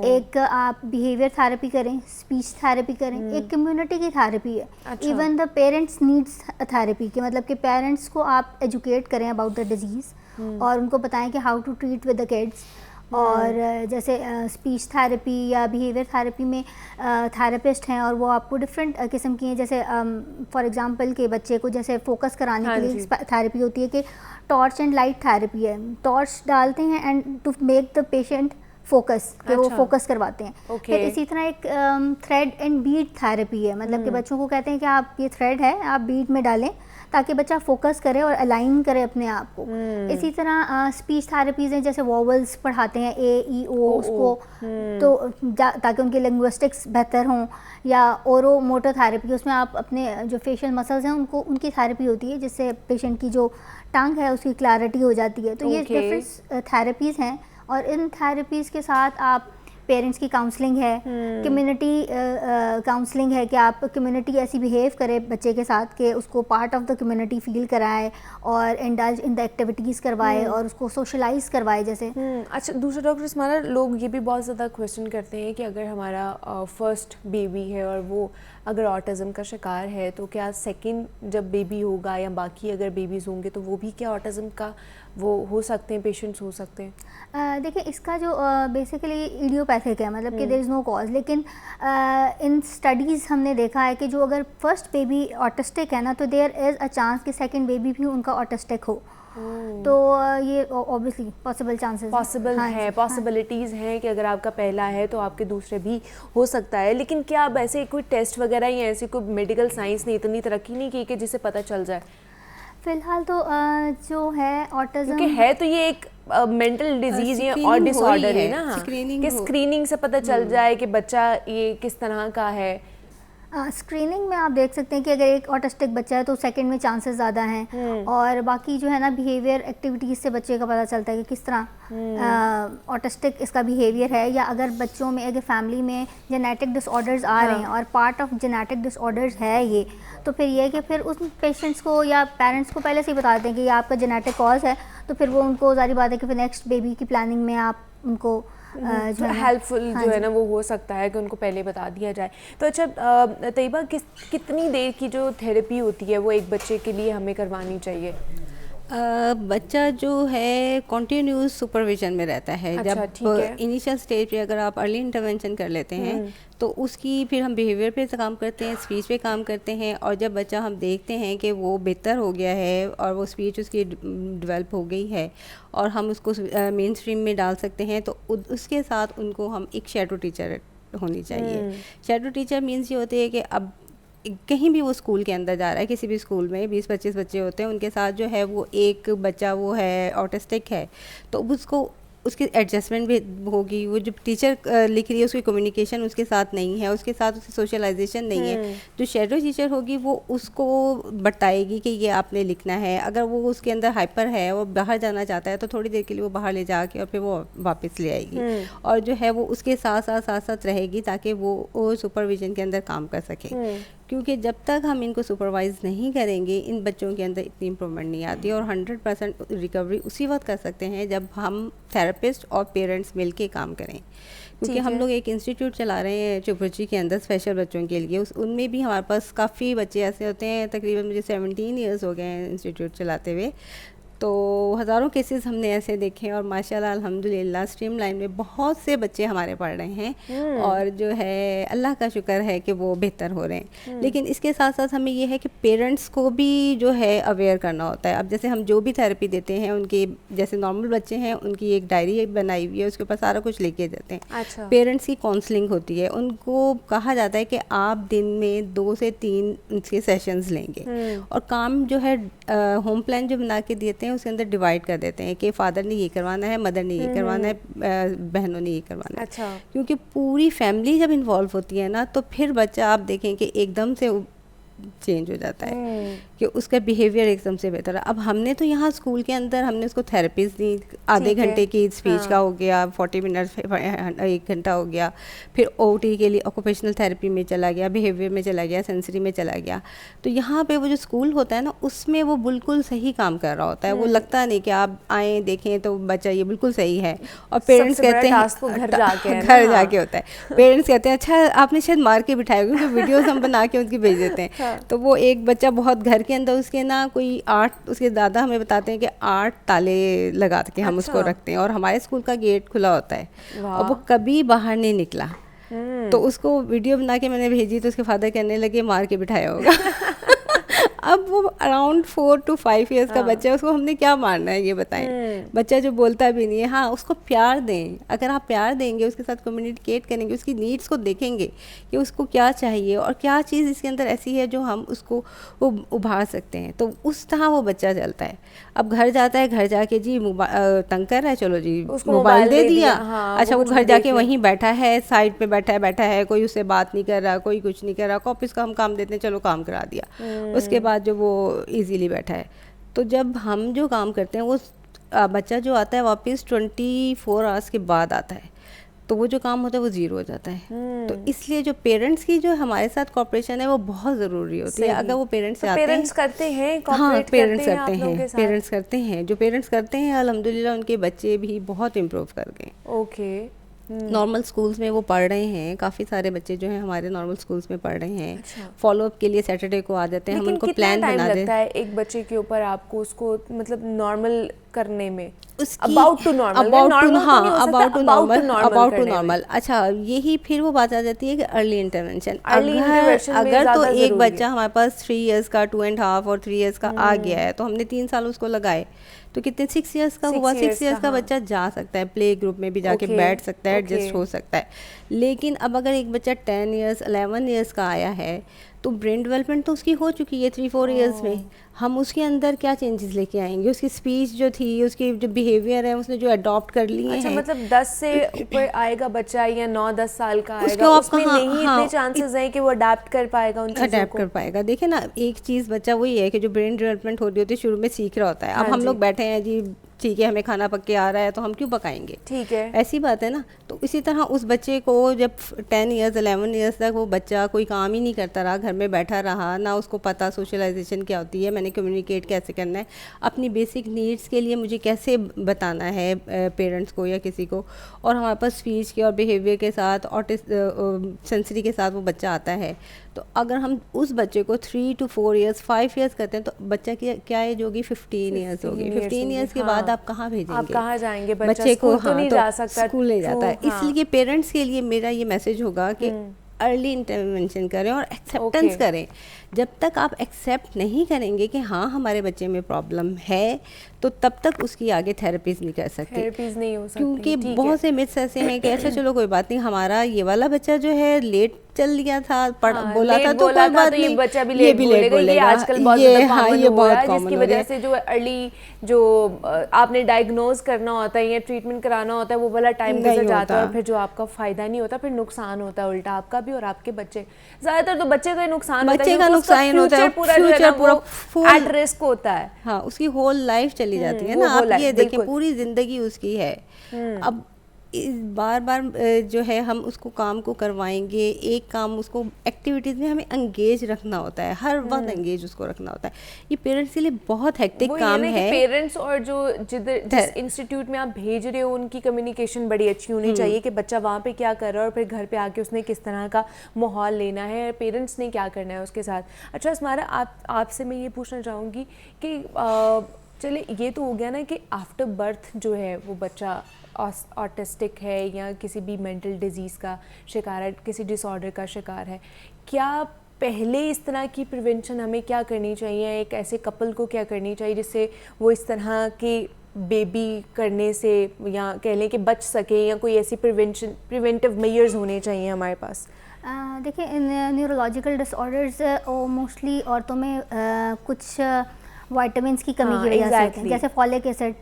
एक आप बिहेवियर थेरेपी करें, स्पीच थेरेपी करें, एक कम्युनिटी की थेरेपी है। Even the parents needs therapy के, मतलब कि पेरेंट्स को आप एजुकेट करें अबाउट द डिजीज़ और उनको बताएं कि how to treat with the kids. और जैसे स्पीच थेरेपी या बिहेवियर थेरेपी में थेरेपिस्ट हैं और वो आपको डिफरेंट किस्म की हैं। जैसे फॉर एग्जांपल के बच्चे को जैसे फोकस कराने के लिए थेरेपी होती है कि टॉर्च एंड लाइट थेरेपी है। टॉर्च डालते हैं and to make the patient focus, कि वो फोकस करवाते हैं। फिर इसी तरह एक थ्रेड एंड बीड थेरेपी है, मतलब कि बच्चों को कहते हैं कि आप ये थ्रेड है, आप बीड में डालें ताकि बच्चा फोकस करे और अलाइन करे अपने आप को। इसी तरह स्पीच थेरेपीज़ हैं, जैसे वॉवल्स पढ़ाते हैं, ए ई ओ, उसको तो ताकि उनके लिंग्विस्टिक्स बेहतर हों। या ओरो मोटर थेरेपी, उसमें आप अपने जो फेशियल मसल्स हैं उनको, उनकी थेरेपी होती है जिससे पेशेंट की जो टंग है उसकी क्लैरिटी हो जाती है। तो ये डिफरेंट थेरेपीज़ हैं और इन थेरेपीज़ के साथ आप पेरेंट्स की काउंसलिंग है, कम्युनिटी काउंसलिंग है कि आप कम्युनिटी ऐसी बिहेव करे बच्चे के साथ कि उसको part of the community feel कराए और इंडल्ज इन द एक्टिविटीज़ करवाए और उसको सोशलाइज करवाए जैसे। अच्छा, दूसरा डॉक्टर हमारा लोग ये भी बहुत ज़्यादा क्वेश्चन करते हैं कि अगर हमारा फर्स्ट बेबी है और वो अगर ऑटिज़म का शिकार है तो क्या सेकंड जब बेबी होगा या बाकी अगर बेबीज़ होंगे तो वो भी क्या ऑटिज़म का वो हो सकते हैं, पेशेंट्स हो सकते हैं? देखिए, इसका जो बेसिकली इडियोपैथिक है, मतलब कि देयर इज़ नो कॉज। लेकिन इन स्टडीज़ हमने देखा है कि जो अगर फर्स्ट बेबी ऑटिस्टिक है ना, तो देयर इज़ अ चांस कि सेकंड बेबी भी उनका ऑटिस्टिक हो। तो ये ऑब्वियसली पॉसिबल चांसेस है, पॉसिबिलिटीज़ हैं कि अगर आपका पहला है तो आपके दूसरे भी हो सकता है। लेकिन क्या अब ऐसे कोई टेस्ट वगैरह या ऐसी कोई मेडिकल साइंस ने इतनी तरक्की नहीं की कि जिससे पता चल जाए? फिलहाल तो जो है ऑटिज्म, क्योंकि है तो ये एक मेंटल डिजीज और डिसऑर्डर है ना, कि स्क्रीनिंग से पता चल जाए कि बच्चा ये किस तरह का है। स्क्रीनिंग में आप देख सकते हैं कि अगर एक ऑटिस्टिक बच्चा है तो सेकंड में चांसेस ज़्यादा हैं। और बाकी जो है ना बिहेवियर एक्टिविटीज़ से बच्चे का पता चलता है कि किस तरह ऑटिस्टिक इसका बिहेवियर है। या अगर बच्चों में अगर फैमिली में जेनेटिक डिसऑर्डर्स आ रहे हैं और पार्ट ऑफ जेनेटिक डिसऑर्डर्स है ये, तो फिर ये कि फिर उस पेशेंट्स को या पेरेंट्स को पहले से ही बता दें कि ये आपका जेनेटिक कॉज है, तो फिर वो उनको ज़ाहिर बात है कि फिर नेक्स्ट बेबी की प्लानिंग में आप उनको जो है हेल्पफुल जो है ना वो हो सकता है कि उनको पहले बता दिया जाए। तो अच्छा तैयबा, कितनी देर की जो थेरेपी होती है वो एक बच्चे के लिए हमें करवानी चाहिए? बच्चा जो है कॉन्टीन्यूस सुपरविजन में रहता है। अच्छा, जब इनिशियल स्टेज पे अगर आप अर्ली इंटरवेंशन कर लेते हैं तो उसकी फिर हम बिहेवियर पे काम करते हैं, स्पीच पे काम करते हैं, और जब बच्चा हम देखते हैं कि वो बेहतर हो गया है और वो स्पीच उसकी डेवलप हो गई है और हम उसको मेन स्ट्रीम में डाल सकते हैं, तो उसके साथ उनको हम एक शैडो टीचर होनी चाहिए। शैडो टीचर मीन्स ये होती है कि अब कहीं भी वो स्कूल के अंदर जा रहा है, किसी भी स्कूल में 20-25 बच्चे होते हैं, उनके साथ जो है वो एक बच्चा वो है ऑटिस्टिक है, तो उसको उसकी एडजस्टमेंट भी होगी। वो जो टीचर लिख रही है उसकी कम्युनिकेशन उसके साथ नहीं है, उसके साथ उसकी सोशलाइजेशन नहीं है। जो शैडो टीचर होगी वो उसको बताएगी कि ये आपने लिखना है। अगर वो उसके अंदर हाइपर है, वो बाहर जाना चाहता है, तो थोड़ी देर के लिए वो बाहर ले जाके और फिर वो वापस ले आएगी, और जो है वो उसके साथ साथ रहेगी ताकि वो सुपरविजन के अंदर काम कर सके। क्योंकि जब तक हम इनको सुपरवाइज़ नहीं करेंगे इन बच्चों के अंदर इतनी इम्प्रूवमेंट नहीं आती, और 100% रिकवरी उसी वक्त कर सकते हैं जब हम थेरेपिस्ट और पेरेंट्स मिलके काम करें। क्योंकि हम लोग एक इंस्टीट्यूट चला रहे हैं चुपरची के अंदर स्पेशल बच्चों के लिए। उनमें भी हमारे पास काफ़ी बच्चे ऐसे होते हैं, तकरीबन मुझे 17 ईयर्स हो गए हैं इंस्टीट्यूट चलाते हुए, तो हज़ारों केसेस हमने ऐसे देखे हैं, और माशाल्लाह अल्हम्दुलिल्लाह स्ट्रीमलाइन में बहुत से बच्चे हमारे पढ़ रहे हैं, और जो है अल्लाह का शुक्र है कि वो बेहतर हो रहे हैं। लेकिन इसके साथ साथ हमें ये है कि पेरेंट्स को भी जो है अवेयर करना होता है। अब जैसे हम जो भी थेरेपी देते हैं, उनके जैसे नॉर्मल बच्चे हैं उनकी एक डायरी बनाई हुई है, उसके ऊपर सारा कुछ लिखे जाते हैं। अच्छा। पेरेंट्स की काउंसलिंग होती है, उनको कहा जाता है कि आप दिन में 2 से 3 उनके सेशंस लेंगे, और काम जो है होम प्लान जो बना के देते हैं उसके अंदर डिवाइड कर देते हैं कि फादर ने ये करवाना है, मदर ने ये करवाना है, बहनों ने ये करवाना है। अच्छा। क्योंकि पूरी फैमिली जब इन्वॉल्व होती है ना, तो फिर बच्चा आप देखें कि एकदम से चेंज हो जाता है कि उसका बिहेवियर एकदम से बेहतर है। अब हमने तो यहाँ स्कूल के अंदर हमने उसको थेरेपीज दी, आधे घंटे की स्पीच का हो गया, 40 मिनट 1 घंटा हो गया, फिर ओटी के लिए ऑक्यूपेशनल थेरेपी में चला गया, बिहेवियर में चला गया, सेंसरी में चला गया। तो यहाँ पे वो जो स्कूल होता है ना, उसमें वो बिल्कुल सही काम कर रहा होता है। वो लगता नहीं कि आप आएँ देखें तो बच्चा ये बिल्कुल सही है, और पेरेंट्स कहते हैं घर जाके होता है। पेरेंट्स कहते हैं अच्छा आपने शायद मार के बिठाया, क्योंकि वीडियोस हम बना के उनकी भेज देते हैं। तो वो एक बच्चा बहुत घर के अंदर उसके ना कोई 8, उसके दादा हमें बताते हैं कि 8 ताले लगा के हम उसको रखते हैं, और हमारे स्कूल का गेट खुला होता है, और वो कभी बाहर नहीं निकला। तो उसको वीडियो बना के मैंने भेजी, तो उसके फादर कहने लगे मार के बिठाया होगा। अब वो अराउंड 4 to 5 ईयर्स का बच्चा है, उसको हमने क्या मारना है ये बताएं। बच्चा जो बोलता भी नहीं है, हाँ उसको प्यार दें। अगर आप प्यार देंगे, उसके साथ कम्युनिकेट करेंगे, उसकी नीड्स को देखेंगे कि उसको क्या चाहिए और क्या चीज़ इसके अंदर ऐसी है जो हम उसको वो उभार सकते हैं, तो उस तरह वो बच्चा चलता है। अब घर जाता है, घर जाके जी तंग कर रहा है, चलो जी मोबाइल दे दिया। अच्छा वो घर जाके वहीं बैठा है, साइड पे बैठा है, कोई उससे बात नहीं कर रहा, कोई कुछ नहीं कर रहा। कॉपीज का हम काम देते हैं, चलो काम करा दिया, उसके बाद जो वो इजीली बैठा है। तो जब हम जो काम करते हैं, वो बच्चा जो आता है वापस 24 आवर्स के बाद आता है, तो वो जो काम होता है वो ज़ीरो हो जाता है। तो इसलिए जो पेरेंट्स की जो हमारे साथ कॉपरेशन है वो बहुत ज़रूरी होती है। अगर वो पेरेंट्स आते हैं, पेरेंट्स करते हैं, हाँ पेरेंट्स करते हैं, जो पेरेंट्स करते हैं अल्हम्दुलिल्लाह उनके बच्चे भी बहुत इम्प्रूव कर गए। ओके। नॉर्मल स्कूल्स में वो पढ़ रहे हैं, काफ़ी सारे बच्चे जो हैं हमारे नॉर्मल स्कूल्स में पढ़ रहे हैं। अच्छा। फॉलोअप के लिए सैटरडे को आ जाते हैं, हम उनको प्लान बना देते हैं। लगता है एक बच्चे के ऊपर आपको उसको मतलब नॉर्मल करने में? About to normal. अच्छा यही फिर वो बात आ जाती है कि अर्ली इंटरवेंशन। अगर तो एक बच्चा हमारे पास 3 इयर्स का, 2.5 और 3 इयर्स का आ गया है, तो हमने 3 साल उसको लगाए, तो कितने 6 इयर्स का हुआ। 6 इयर्स का बच्चा जा सकता है, प्ले ग्रुप में भी जाके बैठ सकता है, एडजस्ट हो सकता है। लेकिन अब अगर एक बच्चा 10 इयर्स 11 इयर्स का आया है, तो ब्रेन डेवलपमेंट तो उसकी हो चुकी है 3-4 इयर्स में। हम उसके अंदर क्या चेंजेस लेके आएंगे? उसकी स्पीच जो थी, उसकी जो बिहेवियर है, उसने जो अडॉप्ट कर लिए अच्छा, हैं। मतलब 10 से ऊपर आएगा बच्चा या 9-10 साल का आएगा, उसमें नहीं इतने चांसेस हैं कि वो अडैप्ट कर पाएगा उन चीज़ों को। अडैप्ट कर पाएगा। देखिए ना, एक चीज़ बच्चा वही है कि जो ब्रेन डेवलपमेंट हो रही होती है, शुरू में सीख रहा होता है। अब हम लोग बैठे हैं जी ठीक है हमें खाना पक के आ रहा है तो हम क्यों पकाएंगे, ठीक है, ऐसी बात है ना। तो इसी तरह उस बच्चे को जब 10 ईयर्स 11 ईयर्स तक वो बच्चा कोई काम ही नहीं करता रहा, घर में बैठा रहा, ना उसको पता सोशलाइजेशन क्या होती है, मैंने कम्युनिकेट कैसे करना है, अपनी बेसिक नीड्स के लिए मुझे कैसे बताना है पेरेंट्स को या किसी को, और हमारे पास स्पीच के और बिहेवियर के साथ सेंसरी के साथ वो बच्चा आता है, तो अगर हम उस बच्चे को 3 to 4 ईयर्स 5 ईयर्स करते हैं तो बच्चा की क्या एज होगी, 15 ईयर्स होगी। 15 ईयर्स के बाद आप कहाँ भेजेंगे, आप कहाँ जाएंगे, बच्चे को? तो नहीं जा सकता, स्कूल नहीं जाता है। इसलिए पेरेंट्स के लिए मेरा ये मैसेज होगा कि अर्ली इंटरवेंशन करें और एक्सेप्टेंस करें। जब तक आप एक्सेप्ट नहीं करेंगे कि हाँ हमारे बच्चे में प्रॉब्लम है, तो तब तक उसकी आगे थेरेपीज नहीं कर सकते, थेरेपीज नहीं हो सकती, क्योंकि बहुत से मिथ्स ऐसे हैं कि अच्छा चलो कोई बात नहीं, हमारा ये वाला बच्चा जो है लेट चल लिया था, बोला था तो कोई बात नहीं, बच्चा भी लेट बोलेगा। ये आजकल बहुत कॉमन है, जिसकी वजह से जो अर्ली जो आपने डायग्नोज करना होता है या ट्रीटमेंट कराना होता है वो वाला टाइम गुजर जाता है, और फिर जो आपका फायदा नहीं होता, फिर नुकसान होता है उल्टा आपका भी और आपके बच्चे, ज्यादातर तो बच्चे का नुकसान होता है, नुकसान होता है, फ्यूचर पूरा एट रिस्क होता है। हाँ, उसकी होल लाइफ चली जाती है ना। आप ये देखें पूरी जिंदगी उसकी है। अब बार बार जो है हम उसको काम को करवाएंगे, एक काम उसको एक्टिविटीज़ में हमें एंगेज रखना होता है, हर वक्त एंगेज उसको रखना होता है। ये पेरेंट्स के लिए बहुत हेक्टिक काम है। पेरेंट्स और जो जिस इंस्टीट्यूट में आप भेज रहे हो उनकी कम्युनिकेशन बड़ी अच्छी होनी चाहिए कि बच्चा वहाँ पे क्या कर रहा है और फिर घर पे आके उसने किस तरह का माहौल लेना है, पेरेंट्स ने क्या करना है उसके साथ। अच्छा अस्मारा, आपसे मैं ये पूछना चाहूँगी कि चलिए ये तो हो गया ना कि आफ्टर बर्थ जो है वो बच्चा ऑटिस्टिक है या किसी भी मेंटल डिजीज़ का शिकार है, किसी डिसऑर्डर का शिकार है, क्या पहले इस तरह की प्रिवेंशन हमें क्या करनी चाहिए, एक ऐसे कपल को क्या करनी चाहिए जिससे वो इस तरह की बेबी करने से या कह लें कि बच सके, या कोई ऐसी प्रिवेंटिव मेजर्स होने चाहिए हमारे पास? देखिए न्यूरोलॉजिकल डिसऑर्डर्स मोस्टली औरतों में कुछ विटामिन्स की कमी की वजह से होते हैं, जैसे फॉलिक एसिड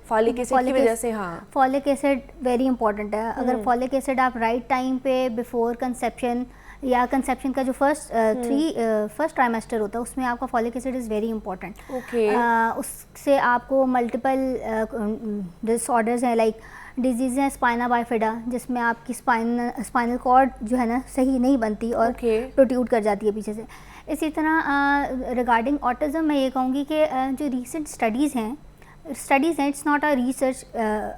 की वजह से। हाँ, फॉलिक एसिड वेरी इंपॉर्टेंट है। अगर फॉलिक एसिड आप राइट टाइम पे बिफोर कंसेप्शन या कंसेप्शन का जो फर्स्ट ट्राइमेस्टर होता है उसमें आपका folic acid is very important. उससे आपको मल्टीपल डिसऑर्डर्स हैं, लाइक डिजीज़ हैं स्पाइना बाइफिडा, जिसमें आपकी स्पाइनल कॉर्ड जो है ना सही नहीं बनती और प्रोट्यूड कर जाती है पीछे से। इसी तरह रिगार्डिंग ऑटिज़म मैं ये कहूँगी कि जो रीसेंट स्टडीज़ हैं, इट्स नॉट अ रिसर्च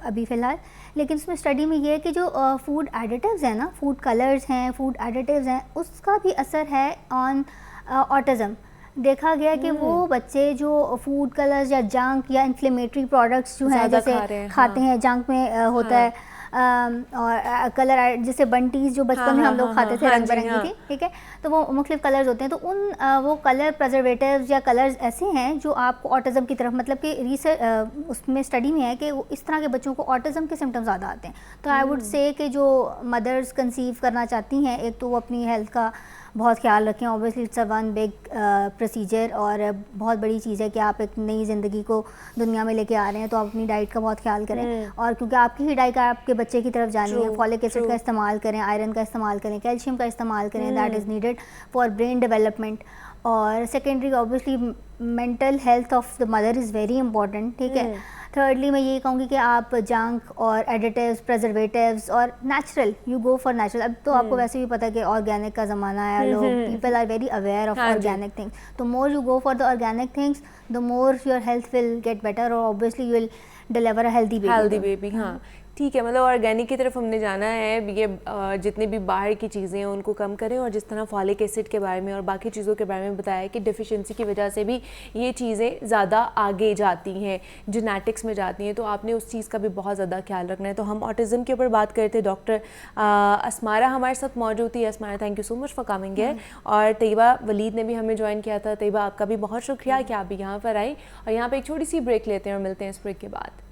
अभी फ़िलहाल, लेकिन उसमें स्टडी में ये है कि जो फूड एडिटिव्स हैं ना, फूड कलर्स हैं, फूड एडिटिव्स हैं, उसका भी असर है ऑन ऑटिज़म। देखा गया कि वो बच्चे जो फूड कलर्स या जंक या इन्फ्लेमेटरी प्रोडक्ट्स जो हैं जैसे खाते हैं, जंक में होता है और कलर जैसे बंटीज जो बचपन में हम लोग खाते थे, रंग बिरंगी थी, ठीक है, तो वो मुख्तलिफ कलर्स होते हैं, तो उन वो कलर प्रिजर्वेटिव्स या कलर्स ऐसे हैं जो आपको ऑटिज़म की तरफ, मतलब कि रिसर्च उसमें स्टडी में है कि इस तरह के बच्चों को ऑटिज़म के सिम्टम्स ज़्यादा आते हैं। तो आई वुड से कि जो मदर्स कंसीव करना चाहती हैं, एक तो वो अपनी हेल्थ का बहुत ख्याल रखें। Obviously it's a one big procedure और बहुत बड़ी चीज़ है कि आप एक नई ज़िंदगी को दुनिया में लेके आ रहे हैं, तो आप अपनी डाइट का बहुत ख्याल करें, और क्योंकि आपकी ही डाइट आपके बच्चे की तरफ जानी है, फॉलिक एसिड का इस्तेमाल करें, आयरन का इस्तेमाल करें, कैल्शियम का इस्तेमाल करें, that is needed for brain development. और secondary obviously mental health of the mother is very important, ठीक है। थर्डली मैं ये कहूँगी कि आप जंक और एडिटिव्स, प्रिजर्वेटिव्स और natural, you go for natural. अब तो आपको वैसे भी पता है कि ऑर्गेनिक का ज़माना है, लोग people are very aware of organic things, तो more you go for the organic things the more your health will get better, और obviously you will deliver a healthy baby. हाँ ठीक है, मतलब ऑर्गेनिक की तरफ हमने जाना है। ये जितने भी बाहर की चीज़ें हैं उनको कम करें, और जिस तरह फॉलिक एसिड के बारे में और बाकी चीज़ों के बारे में बताया कि डिफिशिएंसी की वजह से भी ये चीज़ें ज़्यादा आगे जाती हैं, जेनेटिक्स में जाती हैं, तो आपने उस चीज़ का भी बहुत ज़्यादा ख्याल रखना है। तो हम ऑटिज़म के ऊपर बात करते थे, डॉक्टर अस्मारा हमारे साथ मौजूद थी। Asmara, thank you so much for coming here. और तैयबा वलीद ने भी हमें ज्वाइन किया था। तैयबा, आपका भी बहुत शुक्रिया कि आप भी यहाँ पर आई, और यहाँ पर एक छोटी सी ब्रेक लेते हैं और मिलते हैं इस ब्रेक के बाद।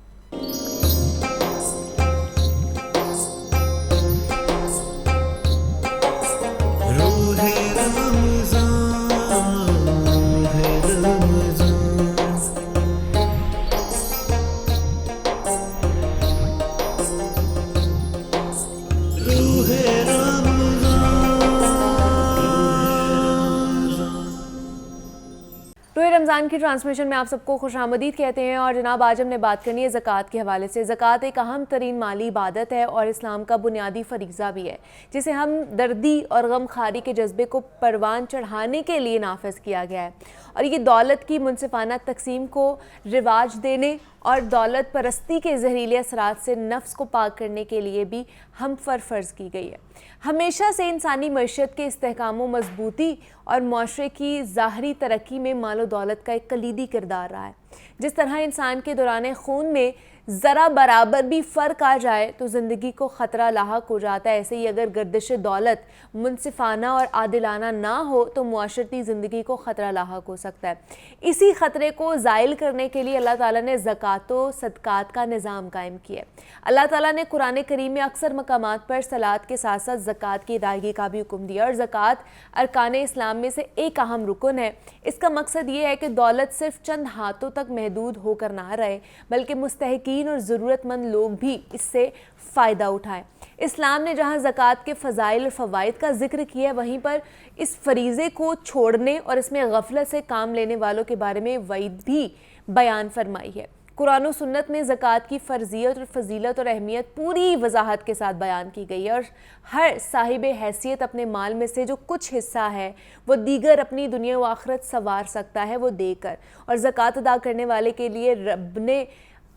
रमज़ान की ट्रांसमिशन में आप सबको खुशामदीद कहते हैं। और जनाब, आज हमने बात करनी है ज़कात के हवाले से। ज़कात एक अहम तरीन माली इबादत है और इस्लाम का बुनियादी फ़रीज़ा भी है, जिसे हम दर्दी और गमखारी के जज्बे को परवान चढ़ाने के लिए नाफिज किया गया है। और ये दौलत की मुनसिफाना तकसीम को रिवाज देने और दौलत परस्ती के जहरीले असरात से नफ्स को पाक करने के लिए भी हम फ़र्ज़ की गई है। हमेशा से इंसानी मईशत के इस्तेहकाम व मजबूती और माशरे की ज़ाहरी तरक्की में मालो दौलत का एक कलीदी किरदार रहा है। जिस तरह इंसान के दौरान खून में ज़रा बराबर भी फ़र्क आ जाए तो ज़िंदगी को ख़तरा लाहक हो जाता है, ऐसे ही अगर गर्दिश दौलत मुनसिफाना और आदिलाना ना हो तो मुआशरती ज़िंदगी को ख़तरा लाहक हो सकता है। इसी ख़तरे को ज़ाइल करने के लिए अल्लाह ताला ने ज़कात व सदक़ात का निज़ाम कायम किया है। अल्लाह ताला ने कुरान करीम में अक्सर मकामात पर सलात के साथ साथ ज़कात की अदायगी का भी हुक्म दिया। और ज़कात अरकान इस्लाम में से एक अहम रुकन है। इसका मकसद ये है कि दौलत सिर्फ चंद हाथों तक महदूद होकर ना रहे, बल्कि मुस्तहिकीन और ज़रूरतमंद लोग भी इससे फ़ायदा उठाएं। इस्लाम ने जहाँ ज़कात के फ़ज़ाइल और फ़वाइद का जिक्र किया है, वहीं पर इस फरीज़े को छोड़ने और इसमें गफलत से काम लेने वालों के बारे में वईद भी बयान फरमाई है। कुरान और सुन्नत में ज़कात की फ़र्ज़ियत और फ़जीलत और अहमियत पूरी वजाहत के साथ बयान की गई है। और हर साहिब हैसियत अपने माल में से जो कुछ हिस्सा है वो दीगर अपनी दुनिया व आखिरत संवार सकता है वो देकर। और ज़कात अदा करने वाले के लिए रब ने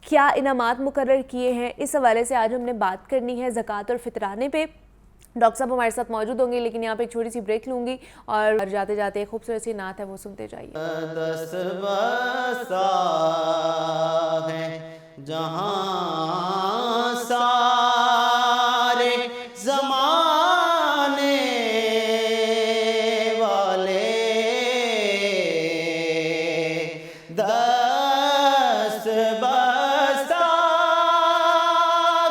क्या इनामात मुकर्रर किए हैं, इस हवाले से आज हमने बात करनी है ज़कात और फितराने पे। डॉक्टर साहब हमारे साथ मौजूद होंगे, लेकिन यहाँ पे एक छोटी सी ब्रेक लूँगी और जाते जाते एक खूबसूरत सी नात है वो सुनते जाइए। जहाँ सारे ज़माने वाले दस्त बस्ता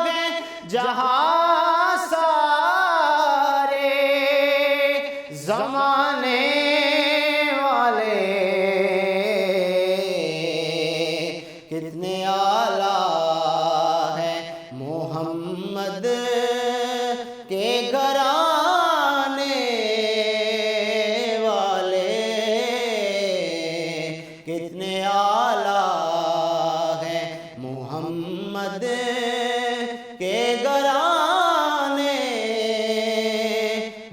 हैं, जहाँ सारे ज़माने वाले कितने आला है मोहम्मद के घराने वाले, कितने आला है मोहम्मद के घराने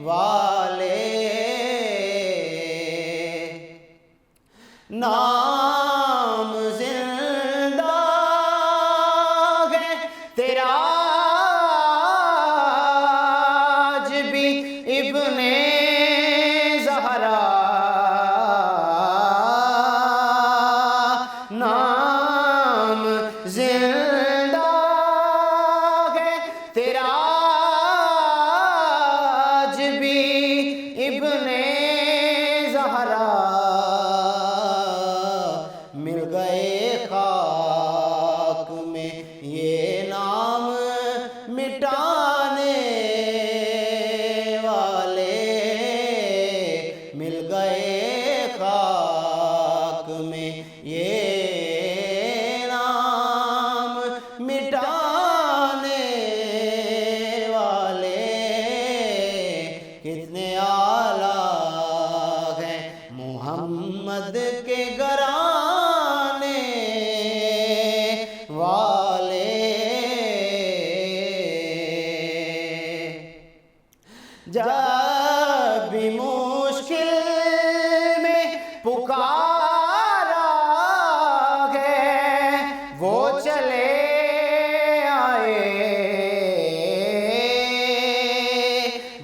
वाले। नाम जिंदा है तेरा आज भी इब्ने ज़हरा, नाम जिंदा है तेरा आज भी इब्ने ज़हरा। मिल गए खाक में ये नाम मिटाने वाले, मिल गए खाक में ये नाम मिटाने वाले, कितने आला हैं मोहम्मद के घराने वाले। जब भी मुश्किल में पुकारा है वो चले आए,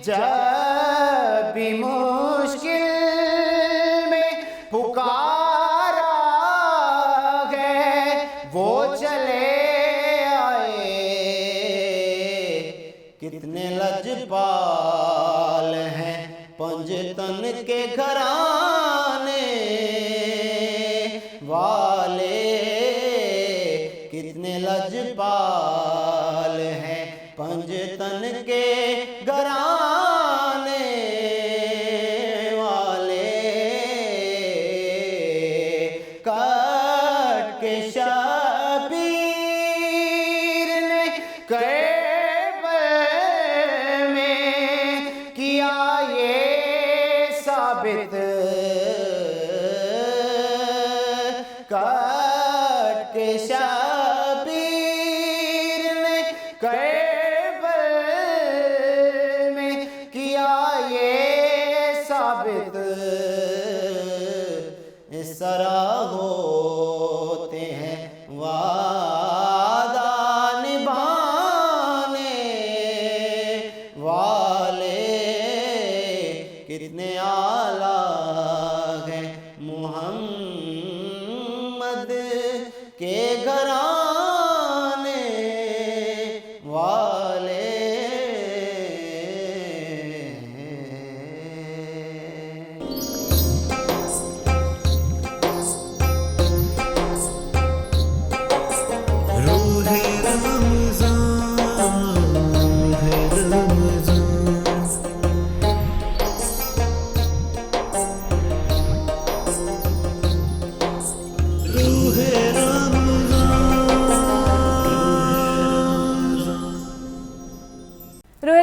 जब भी मुश्किल में पुकारा है वो चले आए। कितने लजपाल हैं पंजतन के घराने वाले, कितने लजपाल हैं पंजतन के घराने वाले। काट के शबीर ने कैबल में किया ये साबित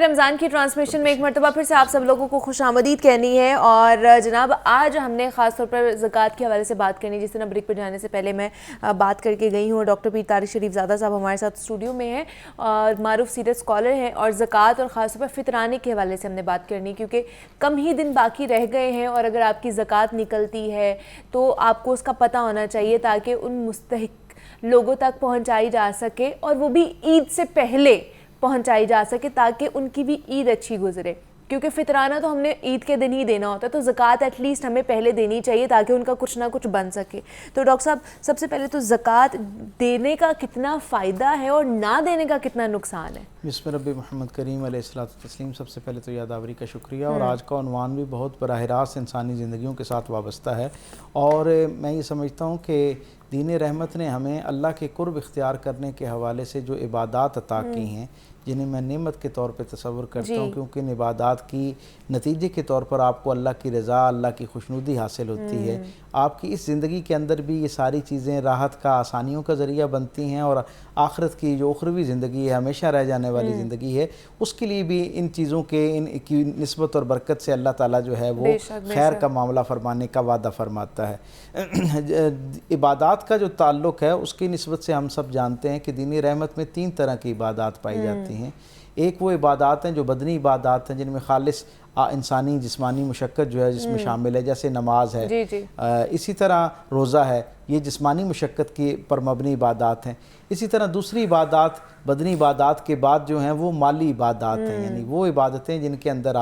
रमज़ान की ट्रांसमिशन में एक मरतबा फिर से आप सब लोगों को खुशामदीद कहनी है। और जनाब आज हमने ख़ास तौर पर ज़कात के हवाले से बात करनी, जिस दिन ब्रेक पर जाने से पहले मैं बात करके गई हूँ। डॉक्टर पीर तारिक शरीफजादा साहब हमारे साथ स्टूडियो में हैं और मारूफ सीरत स्कॉलर हैं, और ज़कात और ख़ास तौर पर फितराने के हवाले से हमने बात करनी, क्योंकि कम ही दिन बाकी रह गए हैं और अगर आपकी ज़कात निकलती है तो आपको उसका पता होना चाहिए ताकि उन मुस्तहिक लोगों तक पहुँचाई जा सके और वो भी ईद से पहले पहुंचाई जा सके ताकि उनकी भी ईद अच्छी गुजरे। क्योंकि फितराना तो हमने ईद के दिन ही देना होता है, तो ज़कात एटलीस्ट हमें पहले देनी चाहिए ताकि उनका कुछ ना कुछ बन सके। तो डॉक्टर साहब सबसे पहले तो ज़कात देने का कितना फ़ायदा है और ना देने का कितना नुकसान है? बिस्मिल्लाह रब्बी मोहम्मद करीम अलैहिस्सलातु तस्लीम। सबसे पहले तो यादावरी का शुक्रिया। और आज का उन्वान भी बहुत बराह रास्त इंसानी ज़िंदगियों के साथ वाबस्ता है। और मैं ये समझता हूँ कि दीन रहमत ने हमें अल्लाह के कुर्ब इख्तियार करने के हवाले से जो इबादात अता की हैं, जिन्हें मैं नेमत के तौर पे तसव्वुर करता हूँ, क्योंकि इन इबादात की नतीजे के तौर पर आपको अल्लाह की रज़ा, अल्लाह की खुशनुदी हासिल होती है। आपकी इस ज़िंदगी के अंदर भी ये सारी चीज़ें राहत का, आसानियों का ज़रिया बनती हैं, और आखिरत की जो उखरवी ज़िंदगी है, हमेशा रह जाने वाली ज़िंदगी है, उसके लिए भी इन चीज़ों के इनकी निस्बत और बरकत से अल्लाह ताला जो है वो खैर का मामला फरमाने का वादा फरमाता है। इबादात का जो ताल्लुक़ है उसकी निस्बत से हम सब जानते हैं कि दीनी रहमत में 3 तरह की इबादात पाई जाती हैं। एक वो इबादात हैं जो बदनी इबादात हैं, जिनमें खालिस इंसानी जिस्मानी मुशक्क़त जो है जिसमें शामिल है, जैसे नमाज है। इसी तरह रोज़ा है, ये जिस्मानी मुशक्क़त की पर मबनी इबादात हैं। इसी तरह दूसरी इबादात बदनी इबादात के बाद जो हैं वो माली इबादात हैं, यानी वो इबादतें जिनके अंदर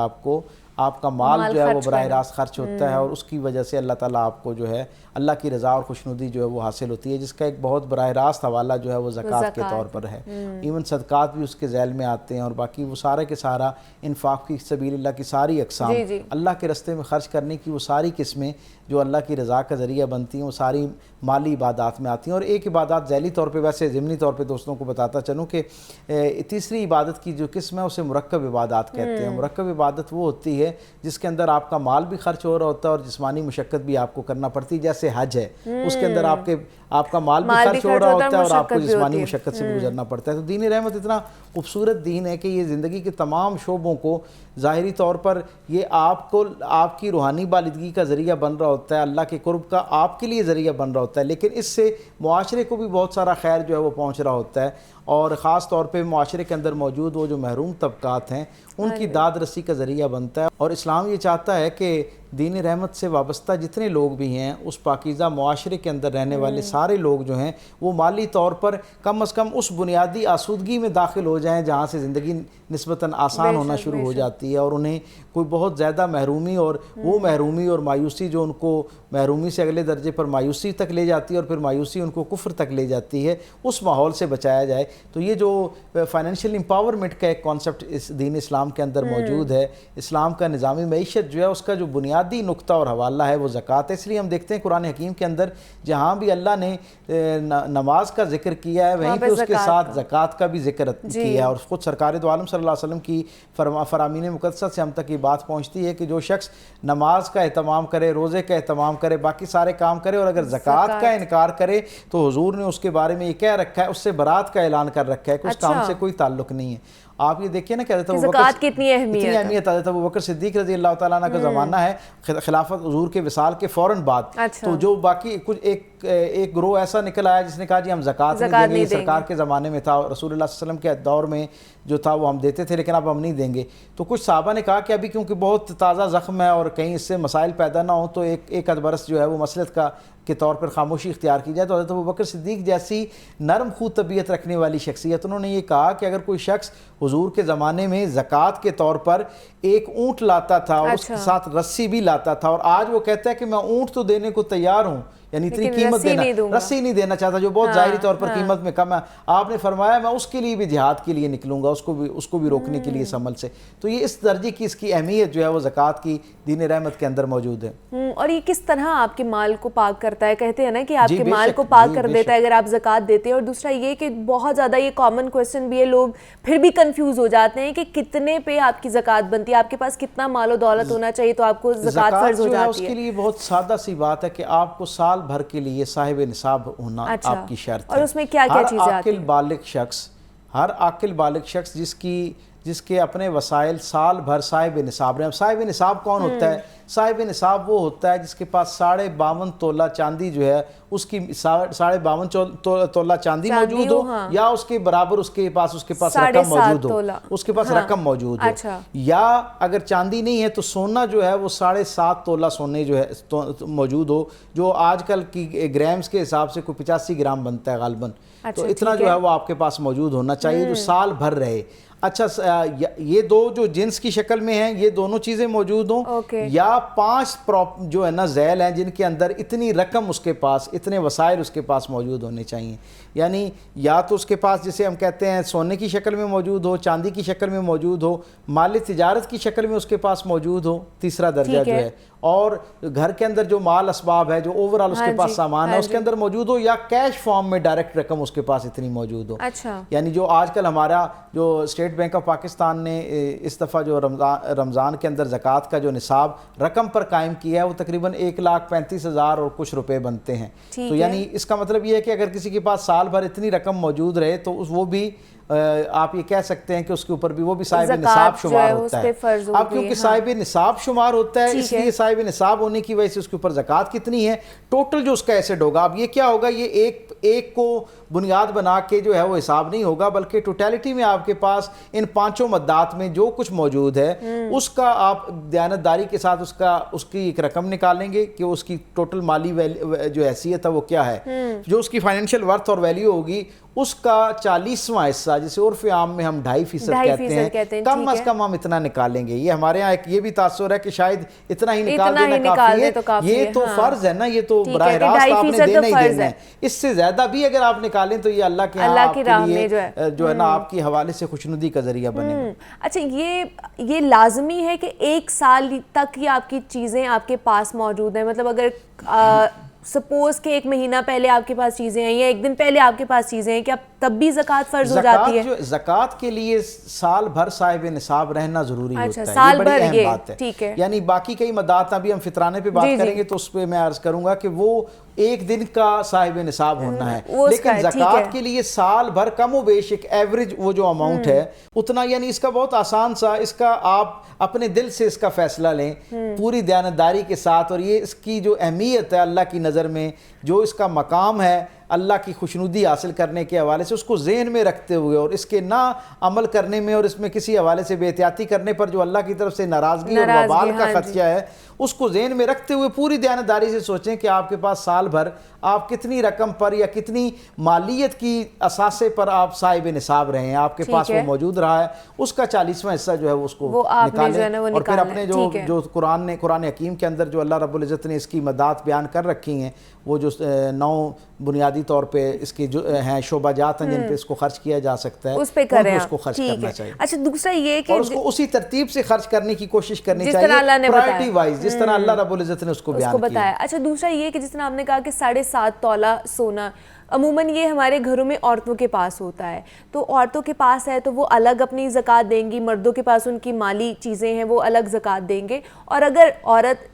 आपका माल जो है वो बराह रास्त खर्च होता है और उसकी वजह से अल्लाह ताला आपको जो है अल्लाह की रज़ा और खुशनुदी जो है वो हासिल होती है, जिसका एक बहुत बराह रास्त हवाला जो है वो ज़कात के तौर पर है। इवन सदक़ात भी उसके ज़ैल में आते हैं, और बाकी वो सारा के सारा इन्फ़ाक़ की सबीलिल्लाह की सारी अक़साम, अल्लाह के रस्ते में ख़र्च करने की वो सारी किस्में जो अल्लाह की रज़ा का ज़रिया बनती हैं, वो सारी माली इबादात में आती हैं। और एक इबादत ज़ैली तौर पर, वैसे ज़िमनी तौर पर दोस्तों को बताता चलूँ कि तीसरी इबादत की जो किस्म है उसे मुरक्कब इबादत कहते हैं। मुरक्कब इबादत वो होती है जिसके अंदर आपका माल भी खर्च हो रहा होता है और जिस्मानी मुशक्क़त भी आपको करना पड़ती है। जैसे हज है, उसके अंदर आपका माल भी खर्च हो रहा होता है और आपको जिस्मानी मुशक्क़त से भी गुजरना पड़ता है। तो दीन रहमत इतना खूबसूरत दीन है कि ये ज़िंदगी के तमाम शोबों को ज़ाहिरी तौर पर ये आपको आपकी रूहानी बालिदगी का ज़रिया बन रहा होता है, अल्लाह के कुर्ब का आपके लिए ज़रिया बन रहा होता है, लेकिन इससे मुआशरे को भी बहुत सारा खैर जो है वो पहुँच रहा होता है। और ख़ास तौर पे मुआशरे के अंदर मौजूद वो जो महरूम तबकात हैं उनकी दाद रसी का ज़रिया बनता है। और इस्लाम ये चाहता है कि दीन रहमत से वाबस्ता जितने लोग भी हैं उस पाकीज़ा मुआशरे के अंदर रहने वाले सारे लोग जो हैं वो माली तौर पर कम अज़ कम उस बुनियादी आसूदगी में दाखिल हो जाएं जहाँ से ज़िंदगी निस्बतन आसान होना शुरू हो जाती है, और उन्हें कोई बहुत ज़्यादा महरूमी और वो महरूमी और मायूसी जो उनको महरूमी से अगले दर्जे पर मायूसी तक ले जाती है और फिर मायूसी उनको कुफ्र तक ले जाती है, उस माहौल से बचाया जाए। तो ये जो फाइनेंशियल एम्पावरमेंट का एक कॉन्सेप्ट इस दीन इस्लाम के अंदर मौजूद है, इस्लाम का निज़ामी मईशत जो है उसका जो बुनियादी नुक्ता और हवाला है वो ज़कात है। इसलिए हम देखते हैं कुरान हकीम के अंदर जहाँ भी अल्लाह ने नमाज का जिक्र किया है वहीं पे उसके साथ ज़कात का भी जिक्र किया है। और ख़ुद सरकार दो आलम सल्लल्लाहु अलैहि वसल्लम की फरामीन मुक़द्दस से हम तक ये बात पहुँचती है कि जो शख्स नमाज का एहतमाम करे, रोज़े का एहतमाम करे, बाकी सारे काम करे और अगर ज़कात का इनकार करे तो हुजूर ने उसके बारे में ये कह रखा है, उससे बरात का ऐलान कर रखा है कि उस काम से कोई ताल्लुक़ नहीं है। आप ये देखिए ना, कहते थे ज़कात की इतनी अहमियत है। अबू बकर सिद्दीक़ रज़ी अल्लाह तआला अन्हु का ज़माना है, खिलाफत हुजूर के विसाल के फ़ौरन बाद। तो जो बाकी कुछ एक ग्रोह ऐसा निकल आया जिसने कहा जी हम ज़कात नहीं देंगे, सरकार के ज़माने में था, रसूलुल्लाह सल्लल्लाहु अलैहि वसल्लम के दौर में जो था वो हम देते थे लेकिन अब हम नहीं देंगे। तो कुछ सहाबा ने कहा कि अभी क्योंकि बहुत ताज़ा ज़ख्म है और कहीं इससे मसाइल पैदा ना हो तो एक आध बरस जो है वो मसलत के तौर पर खामोशी इख्तियार की जाए। तो हज़रत अबू बकर सिद्दीक़ जैसी नरम खून तबीयत रखने वाली शख्सियत, उन्होंने ये कहा कि अगर कोई शख्स हुजूर के ज़माने में ज़कात के तौर पर एक ऊँट लाता था और उसके साथ रस्सी भी लाता था, और आज वो कहता है कि मैं ऊँट तो देने को तैयार हूँ यानी इतनी लेकिन कीमत रस्सी नहीं दूंगा। रस्सी नहीं देना चाहता, जो बहुत ज़ाहिरी तौर पर कीमत में कम है। आपने फरमाया मैं उसके लिए भी जिहाद के लिए निकलूंगा, उसको भी रोकने के लिए इस अमल से। तो ये इस दर्जे की इसकी अहमियत जो है वो ज़कात की दीन रहमत के अंदर मौजूद है। और ये किस तरह आपके माल को पाक करता है? कहते हैं ना कि आपके बेशक, माल को पाक जी, कर बेशक। देता है अगर आप ज़कात देते हैं। और दूसरा ये कि बहुत ज़्यादा ये कॉमन क्वेश्चन भी है, लोग फिर भी कंफ्यूज हो जाते हैं कि कितने पे आपकी ज़कात बनती है, आपके पास कितना माल और दौलत होना चाहिए तो आपको ज़कात फर्ज हो जो है जाती उसके है। लिए बहुत सादा सी बात है कि आपको साल भर के लिए साहिब निसाब होना अच्छा। आपकी शर्त और है। उसमें क्या-क्या चीज़ें आती हैं? हर आकिल बालिग शख्स जिसके अपने वसाइल साल भर साहिब निसाब रहे। अब साहिब निसाब कौन होता है? साहिब निसाब वो होता है जिसके पास 52.5 तोला चांदी जो है उसकी 52.5 तोला चांदी मौजूद हो, हाँ। या उसके बराबर उसके पास रकम मौजूद हो, उसके पास रकम मौजूद हो। अच्छा। या अगर चांदी नहीं है तो सोना जो है वो 7.5 तोला सोने जो है तो मौजूद हो, जो आजकल की ग्राम्स के हिसाब से कोई 85 ग्राम बनता है गालबन। अच्छा, तो इतना जो है वो आपके पास मौजूद होना चाहिए जो साल भर रहे। अच्छा, ये दो जो जिन्स की शक्ल में हैं, ये दोनों चीज़ें मौजूद हों, या 5 जो है ना ज़ैल हैं जिनके अंदर इतनी रकम उसके पास, इतने वसाइल उसके पास मौजूद होने चाहिए। यानी या तो उसके पास जिसे हम कहते हैं सोने की शक्ल में मौजूद हो, चांदी की शक्ल में मौजूद हो, माल तिजारत की शक्ल में उसके पास मौजूद हो, तीसरा दर्जा जो है, और घर के अंदर जो माल असबाब है, जो ओवरऑल उसके पास सामान है उसके अंदर मौजूद हो, या कैश फॉर्म में डायरेक्ट रकम उसके पास इतनी मौजूद हो। अच्छा। यानी जो आजकल हमारा जो स्टेट बैंक ऑफ पाकिस्तान ने इस दफ़ा जो रमज़ान के अंदर ज़कात का जो निसाब रकम पर कायम किया है वो तकरीबन 1,35,000 और कुछ रुपए बनते हैं। तो यानी इसका मतलब ये है कि अगर किसी के पास साल भर इतनी रकम मौजूद रहे तो वो भी आप ये कह सकते हैं कि उसके ऊपर भी वो भी साहिब निसाब शुमार होता है। अब क्योंकि साहिब निसाब शुमार होता है इसलिए साहिब निसाब होने की वजह से उसके ऊपर ज़कात कितनी है, टोटल जो उसका एसेट होगा। अब ये क्या होगा, ये एक को बुनियाद बना के जो है वो हिसाब नहीं होगा, बल्कि टोटलिटी में आपके पास इन 5 मद्दात में जो कुछ मौजूद है उसका आप दयानतदारी के साथ उसकी एक रकम निकालेंगे कि उसकी टोटल माली जो हैसियत है वो क्या है, जो उसकी फाइनेंशियल वर्थ और वैल्यू होगी उसका 40वां हिस्सा, जिसे उर्फ आम में हम 2.5% कहते हैं, कम अज कम हम इतना निकालेंगे। ये हमारे यहाँ ये भी तासुर है कि शायद इतना ही निकाल देना काफी है। ये तो फर्ज है ना, ये तो बराह रास्त आपने देना ही देना है। इससे ज्यादा भी अगर आप निकालें तो ये अल्लाह के यहाँ आपके लिए जो है ना आपकी हवाले से खुशनुदी का जरिया बनेगा। अच्छा, ये लाजमी है कि 1 साल तक ये आपकी चीजें आपके पास मौजूद है? मतलब अगर सपोज के 1 महीना पहले आपके पास चीजें हैं या 1 दिन पहले आपके पास चीजें हैं, क्या तब भी ज़कात फर्ज हो जाती है? ज़कात के लिए साल भर साहिब निसाब रहना जरूरी होता है। साल ये बड़ी भर अहम बात है। ठीक है। यानी बाकी कई मदात अभी हम फितराने पे बात करेंगे तो उस पर मैं अर्ज करूंगा कि वो 1 दिन का साहिब निसाब होना है, लेकिन ज़कात के लिए साल भर कम व बेश एक एवरेज वो जो अमाउंट है उतना, यानी इसका बहुत आसान सा, इसका आप अपने दिल से इसका फैसला लें पूरी दयानतदारी के साथ, और ये इसकी जो अहमियत है अल्लाह की नज़र में, जो इसका मकाम है अल्लाह की खुशनुदी हासिल करने के हवाले से, उसको ज़हन में रखते हुए और इसके ना अमल करने में और इसमें किसी हवाले से बेहतियाती करने पर जो अल्लाह की तरफ से नाराज़गी और वबाल का खदशा है उसको ज़हन में रखते हुए पूरी दयानतदारी से सोचें कि आपके पास साल भर आप कितनी रकम पर या कितनी मालियत की असासे पर आप साहिब निसाब रहे हैं, आपके पास वो मौजूद रहा है, उसका 40वां हिस्सा जो है उसको निकालें। और फिर अपने जो कुरान हकीम के अंदर जो अल्लाह रब्बुल इज़्ज़त ने इसकी मदात बयान कर रखी हैं, वो जो 9 बुनियादी तौर पे इसके जो हैं शोबाजात हैं जिन पे इसको खर्च किया जा सकता है, उस पे करें, उसको खर्च करना चाहिए। अच्छा, दूसरा ये कि उसको उसी तरतीब से खर्च करने की कोशिश करनी चाहिए, प्रायोरिटी वाइज, जिस तरह अल्लाह रब्बुल इज़्ज़त ने उसको बयान किया। अच्छा, दूसरा ये कि जिस तरह आपने कहा कि 7.5 तोला सोना अमूमन ये हमारे घरों में औरतों के पास होता है, तो औरतों के पास है तो वो अलग अपनी ज़कात देंगी, मर्दों के पास उनकी माली चीज़ें हैं वो अलग ज़कात देंगे। और अगर औरत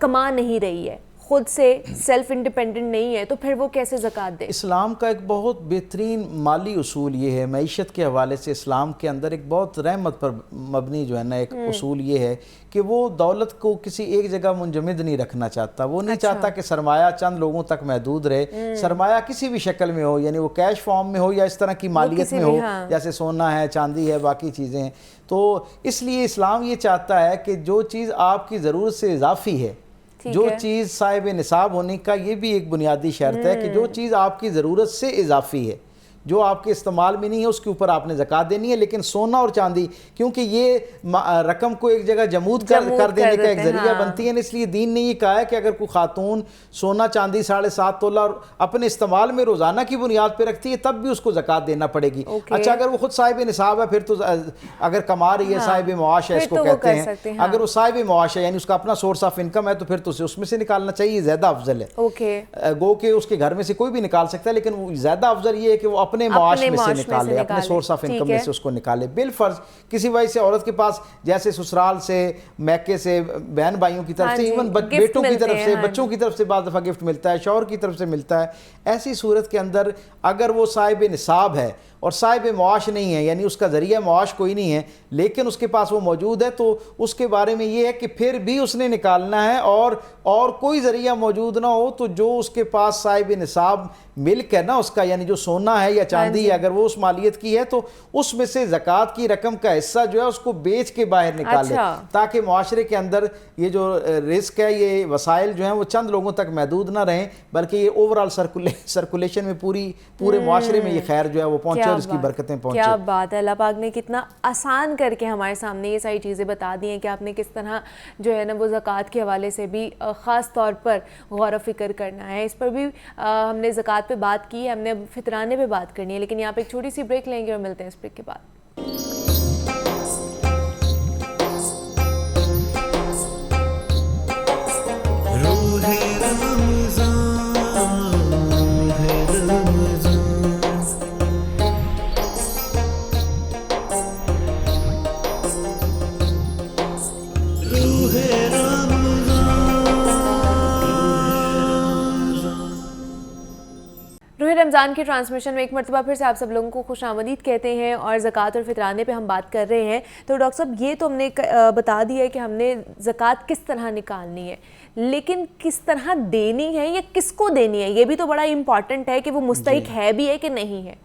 कमा नहीं रही है, खुद से सेल्फ इंडिपेंडेंट नहीं है, तो फिर वो कैसे ज़कात दे? इस्लाम का एक बहुत बेहतरीन माली उसूल ये है, मईशत के हवाले से इस्लाम के अंदर एक बहुत रहमत पर मबनी जो है ना एक उसूल ये है कि वो दौलत को किसी एक जगह मुंजमद नहीं रखना चाहता। वो नहीं चाहता कि सरमाया चंद लोगों तक महदूद रहे, सरमाया किसी भी शक्ल में हो, यानी वो कैश फॉर्म में हो या इस तरह की मालियत में हो, जैसे सोना है, चांदी है, बाकी चीज़ें हैं। तो इसलिए इस्लाम ये चाहता है कि जो चीज़ आपकी ज़रूरत से इजाफी है, जो चीज़ साहिब निसाब होने का ये भी एक बुनियादी शर्त है कि जो चीज़ आपकी ज़रूरत से इजाफी है, जो आपके इस्तेमाल में नहीं है उसके ऊपर आपने ज़कात देनी है। लेकिन सोना और चांदी, क्योंकि ये रकम को एक जगह जमूद कर देने का एक ज़रिया बनती है, इसलिए दीन ने ये कहा है कि अगर कोई खातून सोना चांदी 7.5 तोला अपने इस्तेमाल में रोज़ाना की बुनियाद पर रखती है तब भी उसको ज़कात देना पड़ेगी। अच्छा, अगर वो खुद साहिब निसाब है फिर तो अगर कमा रही है, साहिब मुआश है इसको कहते हैं, अगर वो साहिब मुआश है यानी उसका अपना सोर्स ऑफ इनकम है तो फिर तो उसे उसमें से निकालना चाहिए, ज़्यादा अफजल है। गो के उसके घर में से कोई भी निकाल सकता है, लेकिन ज़्यादा अफजल ये है कि वो अपने माश में से निकाले, अपने सोर्स ऑफ इनकम में से उसको निकाले। बिलफर्ज किसी वजह से औरत के पास जैसे ससुराल से, मैके से, बहन भाइयों की तरफ से, इवन बेटों की तरफ से, बच्चों की तरफ से बाद दफ़ा गिफ्ट मिलता है, शौहर की तरफ से मिलता है। ऐसी सूरत के अंदर अगर वो साहिब निसाब है और साहिब मुआश नहीं है, यानी उसका ज़रिया मुआश कोई नहीं है, लेकिन उसके पास वो मौजूद है, तो उसके बारे में ये है कि फिर भी उसने निकालना है। और कोई ज़रिया मौजूद ना हो तो जो उसके पास साहिब निसाब मिल्क है ना उसका, यानी जो सोना है या चांदी है, अगर वो उस मालियत की है तो उसमें से ज़कात की रकम का हिस्सा जो है उसको बेच के बाहर निकाले, ताकि मुआशरे के अंदर ये जो रिस्क है, ये वसाइल जो हैं वो चंद लोगों तक महदूद ना रहें, बल्कि ये ओवरऑल सर्कुलेशन में पूरे मुआशरे में ये खैर जो है वो पहुँचे और इसकी बरकतें पहुँचे। क्या बात है, अल्लाह पाक ने कितना आसान करके हमारे सामने ये सारी चीज़ें बता दी हैं कि आपने किस तरह जो है ना वो ज़कात के हवाले से भी ख़ास तौर पर गौर व फिक्र करना है। इस पर भी हमने ज़कात पे बात की है, हमने फितराने पे बात करनी है, लेकिन यहाँ पे एक छोटी सी ब्रेक लेंगे और मिलते हैं इस ब्रेक के बाद। रमज़ान की ट्रांसमिशन में एक मरतबा फिर से आप सब लोगों को खुशामदीद कहते हैं और ज़कात और फितराने पे हम बात कर रहे हैं। तो डॉक्टर साहब ये तो हमने बता दिया है कि हमने ज़कात किस तरह निकालनी है, लेकिन किस तरह देनी है या किसको देनी है, ये भी तो बड़ा इम्पॉर्टेंट है कि वो मुस्तहिक है भी है कि नहीं है।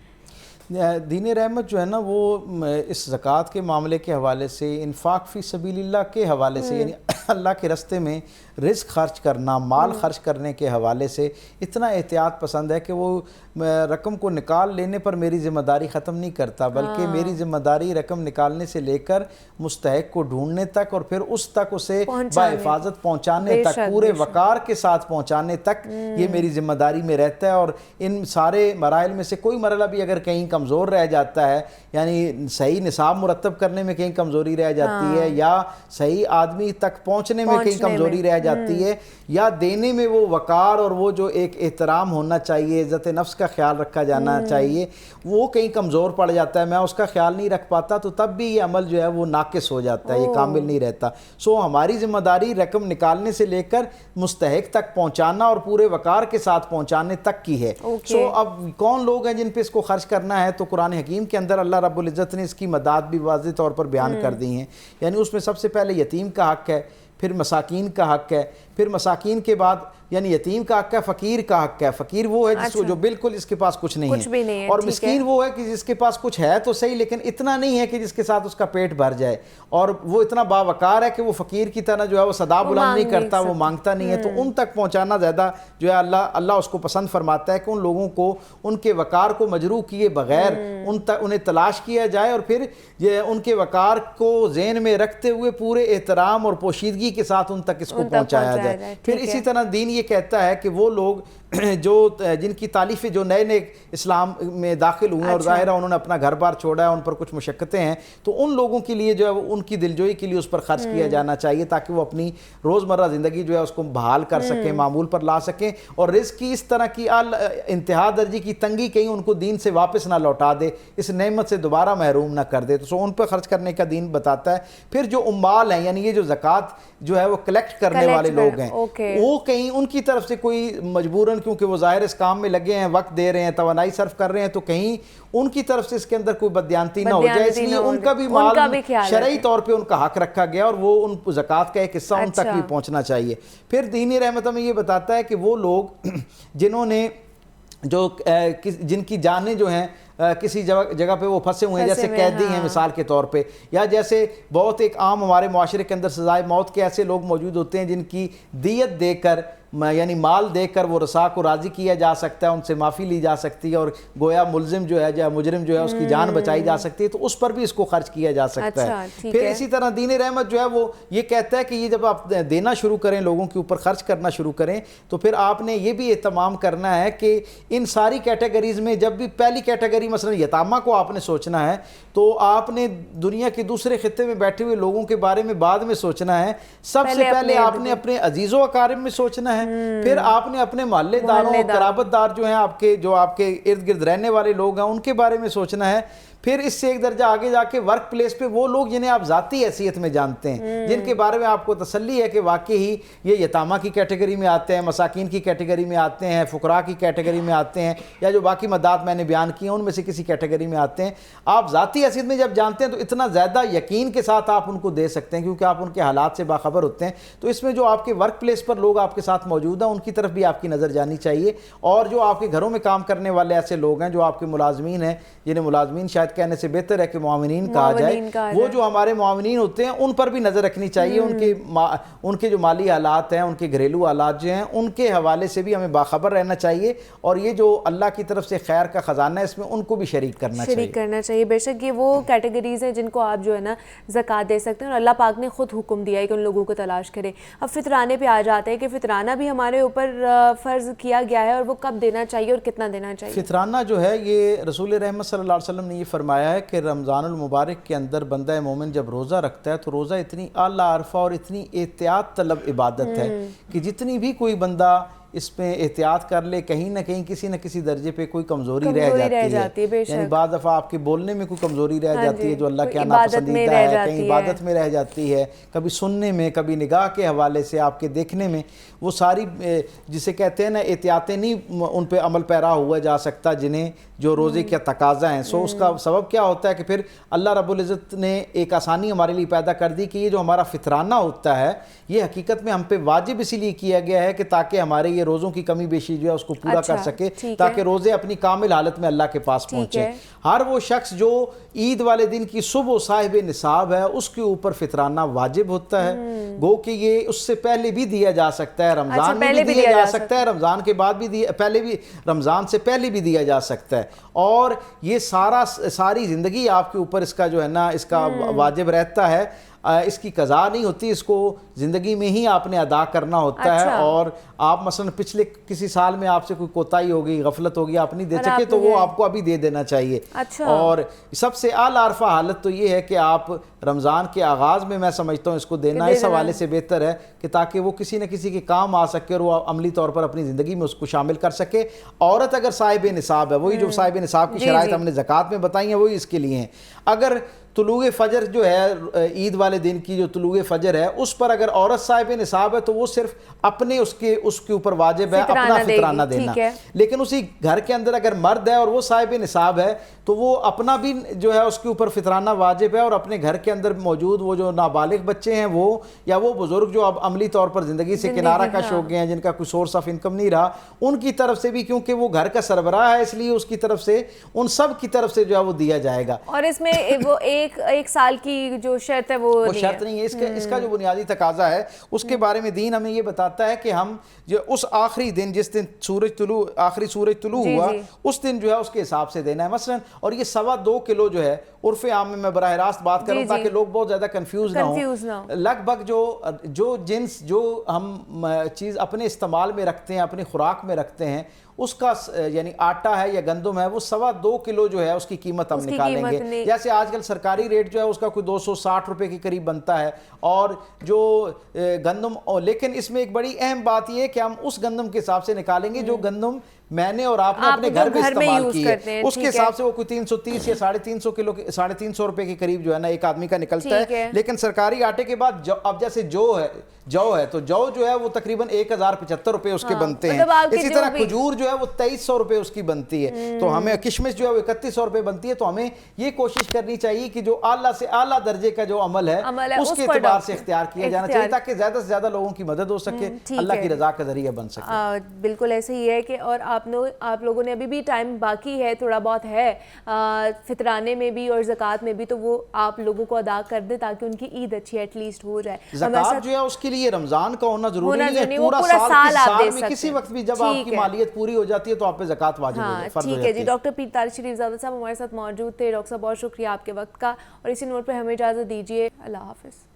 दीन रहमत जो है ना वो इस ज़कात के मामले के हवाले से, इन्फाक फ़ी सबीलिल्लाह के हवाले से, यानी अल्लाह के रस्ते में रिस्क खर्च करना, माल खर्च करने के हवाले से इतना एहतियात पसंद है कि वो रकम को निकाल लेने पर मेरी ज़िम्मेदारी ख़त्म नहीं करता, बल्कि मेरी ज़िम्मेदारी रकम निकालने से लेकर मुस्तहिक को ढूंढने तक और फिर उस तक उसे बाहिफाजत पहुँचाने तक, पूरे वक़ार के साथ पहुँचाने तक ये मेरी ज़िम्मेदारी में रहता है। और इन सारे मराइल में से कोई मरला भी अगर कहीं कमज़ोर रह जाता है, यानी सही निसाब मुरतब करने में कहीं कमज़ोरी रह जाती है, या सही आदमी तक पहुँचने में कहीं कमज़ोरी रह जाती है, या देने में वो वक़ार और वो जो एक एहतराम होना चाहिए, इज़्ज़त नफ्स का ख्याल रखा जाना चाहिए, वो कहीं कमज़ोर पड़ जाता है, मैं उसका ख्याल नहीं रख पाता, तो तब भी ये अमल जो है वो नाक़िस हो जाता है, ये कामिल नहीं रहता। सो हमारी ज़िम्मेदारी रकम निकालने से लेकर मुस्तहिक तक पहुँचाना और पूरे वक़ार के साथ पहुँचाने तक की है। सो अब कौन लोग हैं जिन पर इसको खर्च करना है, तो कुरान हकीम के अंदर अल्लाह रब्बुल इज़्ज़त ने इसकी मदाद भी वाज़ेह तौर पर बयान कर दी हैं। यानी उसमें सबसे पहले यतीम का हक़ है, फिर मसाकीन का हक़ है, फिर मसाकीन के बाद यानी यतीम का हक़ है, फ़कीर का हक़ है। फ़कीर वो है जिसको जो बिल्कुल इसके पास कुछ नहीं है, और मिस्कीन वो है कि जिसके पास कुछ है तो सही, लेकिन इतना नहीं है कि जिसके साथ उसका पेट भर जाए, और वो इतना बावकार है कि वो फ़कीर की तरह जो है वो सदा बुलंद नहीं करता, वो मांगता नहीं है। तो उन तक पहुँचाना ज़्यादा जो है अल्लाह उसको पसंद फरमाता है कि उन लोगों को उनके वक़ार को मजरू किए बग़ैर उन्हें तलाश किया जाए, और फिर ये उनके वक़ार को ज़हन में रखते हुए पूरे एहतराम और पोशीदगी के साथ उन तक इसको पहुँचाया जाए। फिर इसी तरह दीन ये कहता है कि वो लोग जो जिनकी तालीफ़ें जो नए नए इस्लाम में दाखिल हुए और ज़ाहिर है उन्होंने अपना घर बार छोड़ा है, उन पर कुछ मुशक्क़तें हैं, तो उन लोगों के लिए जो है उनकी दिलजोई के लिए उस पर ख़र्च किया जाना चाहिए, ताकि वो अपनी रोज़मर्रा ज़िंदगी जो है उसको बहाल कर सकें, मामूल पर ला सकें, और रिज़्क़ की इस तरह की इंतहा दर्जी की तंगी कहीं उनको दीन से वापस ना लौटा दे, इस नेमत से दोबारा महरूम ना कर दे। तो सो उन पर ख़र्च करने का दीन बताता है। फिर जो उम्माल हैं, यानी ये जो ज़कात जो है वो कलेक्ट करने वाले लोग हैं, वो कहीं उनकी तरफ से कोई मजबूरन, क्योंकि वो ज़ाहिर इस काम में लगे हैं, वक्त दे रहे हैं, तवानाई सर्फ कर रहे हैं, तो कहीं उनकी तरफ से इसके अंदर कोई बदयांती ना हो जाए, इसलिए उनका भी माल शरई तौर पे उनका हक रखा गया, और वो उन ज़कात का एक हिस्सा उन तक भी पहुंचना चाहिए। फिर दीनी रहमत में ये बताता है कि वो लोग जिन्होंने जिनकी जानें जो हैं किसी जगह पे वो फंसे हुए हैं, जैसे कैदी हैं मिसाल के तौर पे, या जैसे बहुत एक आम हमारे मुआशरे के अंदर सजाए मौत के ऐसे लोग मौजूद होते हैं जिनकी दियत देकर यानी माल देकर वो रसा को राज़ी किया जा सकता है, उनसे माफ़ी ली जा सकती है और गोया मुलजिम जो है या मुजरिम जो है उसकी जान बचाई जा सकती है, तो उस पर भी इसको खर्च किया जा सकता है। फिर इसी तरह दीन रहमत जो है वो ये कहता है कि ये जब आप देना शुरू करें, लोगों के ऊपर खर्च करना शुरू करें, तो फिर आपने ये भी एहतमाम करना है कि इन सारी कैटेगरीज़ में जब भी पहली कैटेगरी मसलन यतामा को आपने सोचना है, तो आपने दुनिया के दूसरे खित्ते में बैठे हुए लोगों के बारे में बाद में सोचना है। सबसे पहले आपने अपने अजीज़ों अकारिब में सोचना है, फिर आपने अपने मोहल्लेदारों, कराबतदार जो हैं आपके, जो आपके इर्द गिर्द रहने वाले लोग हैं, उनके बारे में सोचना है। फिर इससे एक दर्जा आगे जाके वर्क प्लेस पे वो लोग जिन्हें आप ज़ाती हैसियत में जानते हैं, जिनके बारे में आपको तसल्ली है कि वाकई ही ये यतामा की कैटेगरी में आते हैं, मसाकिन की कैटेगरी में आते हैं, फुकरा की कैटेगरी में आते हैं, या जो बाकी मदाद मैंने बयान किए उनमें से किसी कैटेगरी में आते हैं। आप ज़ाती हैसियत में जब जानते हैं तो इतना ज़्यादा यकीन के साथ आप उनको दे सकते हैं, क्योंकि आप उनके हालात से बाखबर होते हैं। तो इसमें जो आपके वर्क प्लेस पर लोग आपके साथ मौजूद हैं, उनकी तरफ भी आपकी नज़र जानी चाहिए। और जो आपके घरों में काम करने वाले ऐसे लोग हैं जो आपके मुलाजमीन हैं, जिन्हें मुलाजमीन शायद कहने से बेहतर है कि मुआविनीन कहा जाए, वो जो हमारे मुआविनीन होते हैं उन पर भी नज़र रखनी चाहिए। उनके जो माली हालात हैं, उनके घरेलू हालात जो हैं, उनके हवाले से भी हमें बाखबर रहना चाहिए। और ये जो अल्लाह की तरफ से खैर का ख़जाना है, इसमें उनको भी शरीक करना चाहिए। बेशक ये वो कैटेगरीज़ हैं जिनको आप जो है ना ज़कात दे सकते हैं, और अल्लाह पाक ने ख़ुद हुक्म दिया है कि उन लोगों को तलाश करें। अब फितराने पे आ जाते हैं कि फितराना भी हमारे ऊपर फ़र्ज़ किया गया है, और वो कब देना चाहिए और कितना देना चाहिए? फितराना जो है ये रसूल रहमत सल्लल्लाहु अलैहि वसल्लम ने ये फरमाया है कि रमज़ानुल मुबारक के अंदर बंदा मोमिन जब रोज़ा रखता है तो रोज़ा इतनी आला अरफा और इतनी एहतियात तलब इबादत है कि जितनी भी कोई बंदा इसमें एहतियात कर ले, कहीं ना कहीं किसी न किसी दर्जे पे कोई कमज़ोरी रह जाती है। यानी बाद दफ़ा आपके बोलने में कोई कमज़ोरी रह जाती है जो अल्लाह के नापसंदीदा है, कहीं इबादत में रह जाती है, कभी सुनने में, कभी निगाह के हवाले से आपके देखने में, वो सारी जिसे कहते हैं ना एहतियातें नहीं उन पर अमल पैरा हुआ जा सकता जिन्हें जो रोज़े का तकाजा है। सो उसका सबब क्या होता है कि फिर अल्लाह रब्बुल इज़्ज़त ने एक आसानी हमारे लिए पैदा कर दी कि ये जो हमारा फितराना होता है ये हकीकत में हम पे वाजिब इसीलिए किया गया है कि ताकि हमारे ये रोज़ों की कमी बेशी जो है उसको पूरा कर सके, ताकि रोज़े अपनी कामिल हालत में अल्लाह के पास पहुँचे। हर वो शख्स जो ईद वाले दिन की सुबह साहिब निसाब है उसके ऊपर फितराना वाजिब होता है। गो कि ये उससे पहले भी दिया जा सकता है, रमज़ान में भी दिया जा सकता है, रमज़ान के बाद भी पहले भी, रमज़ान से पहले भी दिया जा सकता है। और ये सारी ज़िंदगी आपके ऊपर इसका जो है ना इसका वाजिब रहता है, इसकी कज़ा नहीं होती, इसको ज़िंदगी में ही आपने अदा करना होता है। और आप मसलन पिछले किसी साल में आपसे कोई कोताही होगी, गफलत होगी, आप नहीं दे सके तो वो आपको अभी दे देना चाहिए। और सबसे आला अरफा हालत तो ये है कि आप रमज़ान के आगाज़ में, मैं समझता हूँ इसको देना इस हवाले से बेहतर है कि ताकि वो किसी न किसी के काम आ सके और वो अमली तौर पर अपनी ज़िंदगी में उसको शामिल कर सके। औरत अगर साहिब निसाब है, वही जो साहिब निसाब की शराइत हमने ज़कात में बताई हैं वही इसके लिए हैं। अगर तुलूए फजर जो है ईद वाले दिन की जो तुलूए फजर है उस पर अगर औरत साहिब निसाब है तो वो सिर्फ अपने उसके ऊपर वाजिब है अपना फितराना देना। लेकिन उसी घर के अंदर अगर मर्द है और वो साहिब निसाब है तो वो अपना भी जो है उसके ऊपर फितराना वाजिब है, और अपने घर के अंदर मौजूद वो जो नाबालिग बच्चे हैं वो, या वो बुजुर्ग जो अब अमली तौर पर ज़िंदगी से किनारा कश हो गए हैं, जिनका कोई सोर्स ऑफ इनकम नहीं रहा, उनकी तरफ से भी, क्योंकि वो घर का सरबराह है इसलिए उसकी तरफ से, उन सब की तरफ से जो है वो दिया जाएगा। और इसमें वो एक साल की जो शर्त है वो शर्त नहीं है। इसका जो बुनियादी तकाजा है उसके बारे में दीन हमें ये बताता है कि हम जो उस आखिरी दिन जिस दिन आखिरी सूरज तुलू हुआ उस दिन जो है उसके हिसाब से देना है मसलन। और ये 2.25 किलो जो है उर्फ़े आम में मैं बराह रास्त बात करूँ ताकि लोग बहुत ज़्यादा कंफ्यूज ना हो, लगभग जो जिन्स जो हम चीज़ अपने इस्तेमाल में रखते हैं, अपनी खुराक में रखते हैं, उसका यानी आटा है या गंदम है वो 2.25 किलो जो है उसकी कीमत हम निकालेंगे। जैसे आजकल सरकारी रेट जो है उसका कोई 260 रुपए के करीब बनता है। और जो गंदम, लेकिन इसमें एक बड़ी अहम बात यह है कि हम उस गंदम के हिसाब से निकालेंगे जो गंदम मैंने और आपने अपने घर में इस्तेमाल की है, उसके हिसाब से वो कोई 330 या 350 किलो 350 रुपए के करीब जो है ना एक आदमी का निकलता है। लेकिन सरकारी आटे के बाद अब जैसे जौ है तो जौ जो है वो तकरीबन 1075 रुपए उसके बनते हैं। इसी तरह खजूर जो है वो 2300 रुपए उसकी बनती है। तो हमें किशमिश जो है वो 3100 रुपए बनती है। तो हमें ये कोशिश करनी चाहिए कि जो आला से आला दर्जे का जो अमल है उसके एतबार से इख्तियार किया जाना चाहिए ताकि ज्यादा से ज्यादा लोगों की मदद हो सके, अल्लाह की रजा का जरिया बन सके। बिल्कुल ऐसे ही है कि और आप लोगों ने अभी भी टाइम बाकी है, थोड़ा बहुत है फितराने में भी और ज़कात में भी, तो वो आप लोगों को अदा कर दे ताकि उनकी ईद अच्छी एटलीस्ट हो जाए। ज़कात जो है उसके लिए रमज़ान का होना ज़रूरी नहीं है, वो पूरा साल आप दे में सकते किसी हैं। वक्त भी जब आपकी मालियत पूरी हो जाती है तो आप पे ज़कात वाजिब हो जाती है, फर्ज हो ठीक है जाती जी। डॉक्टर पीर तारिक शरीफजादा साहब हमारे साथ मौजूद थे। डॉक्टर साहब बहुत शुक्रिया आपके वक्त का, और इसी नोट पर हमें इजाज़त दीजिए। अल्लाह हाफ़िज़।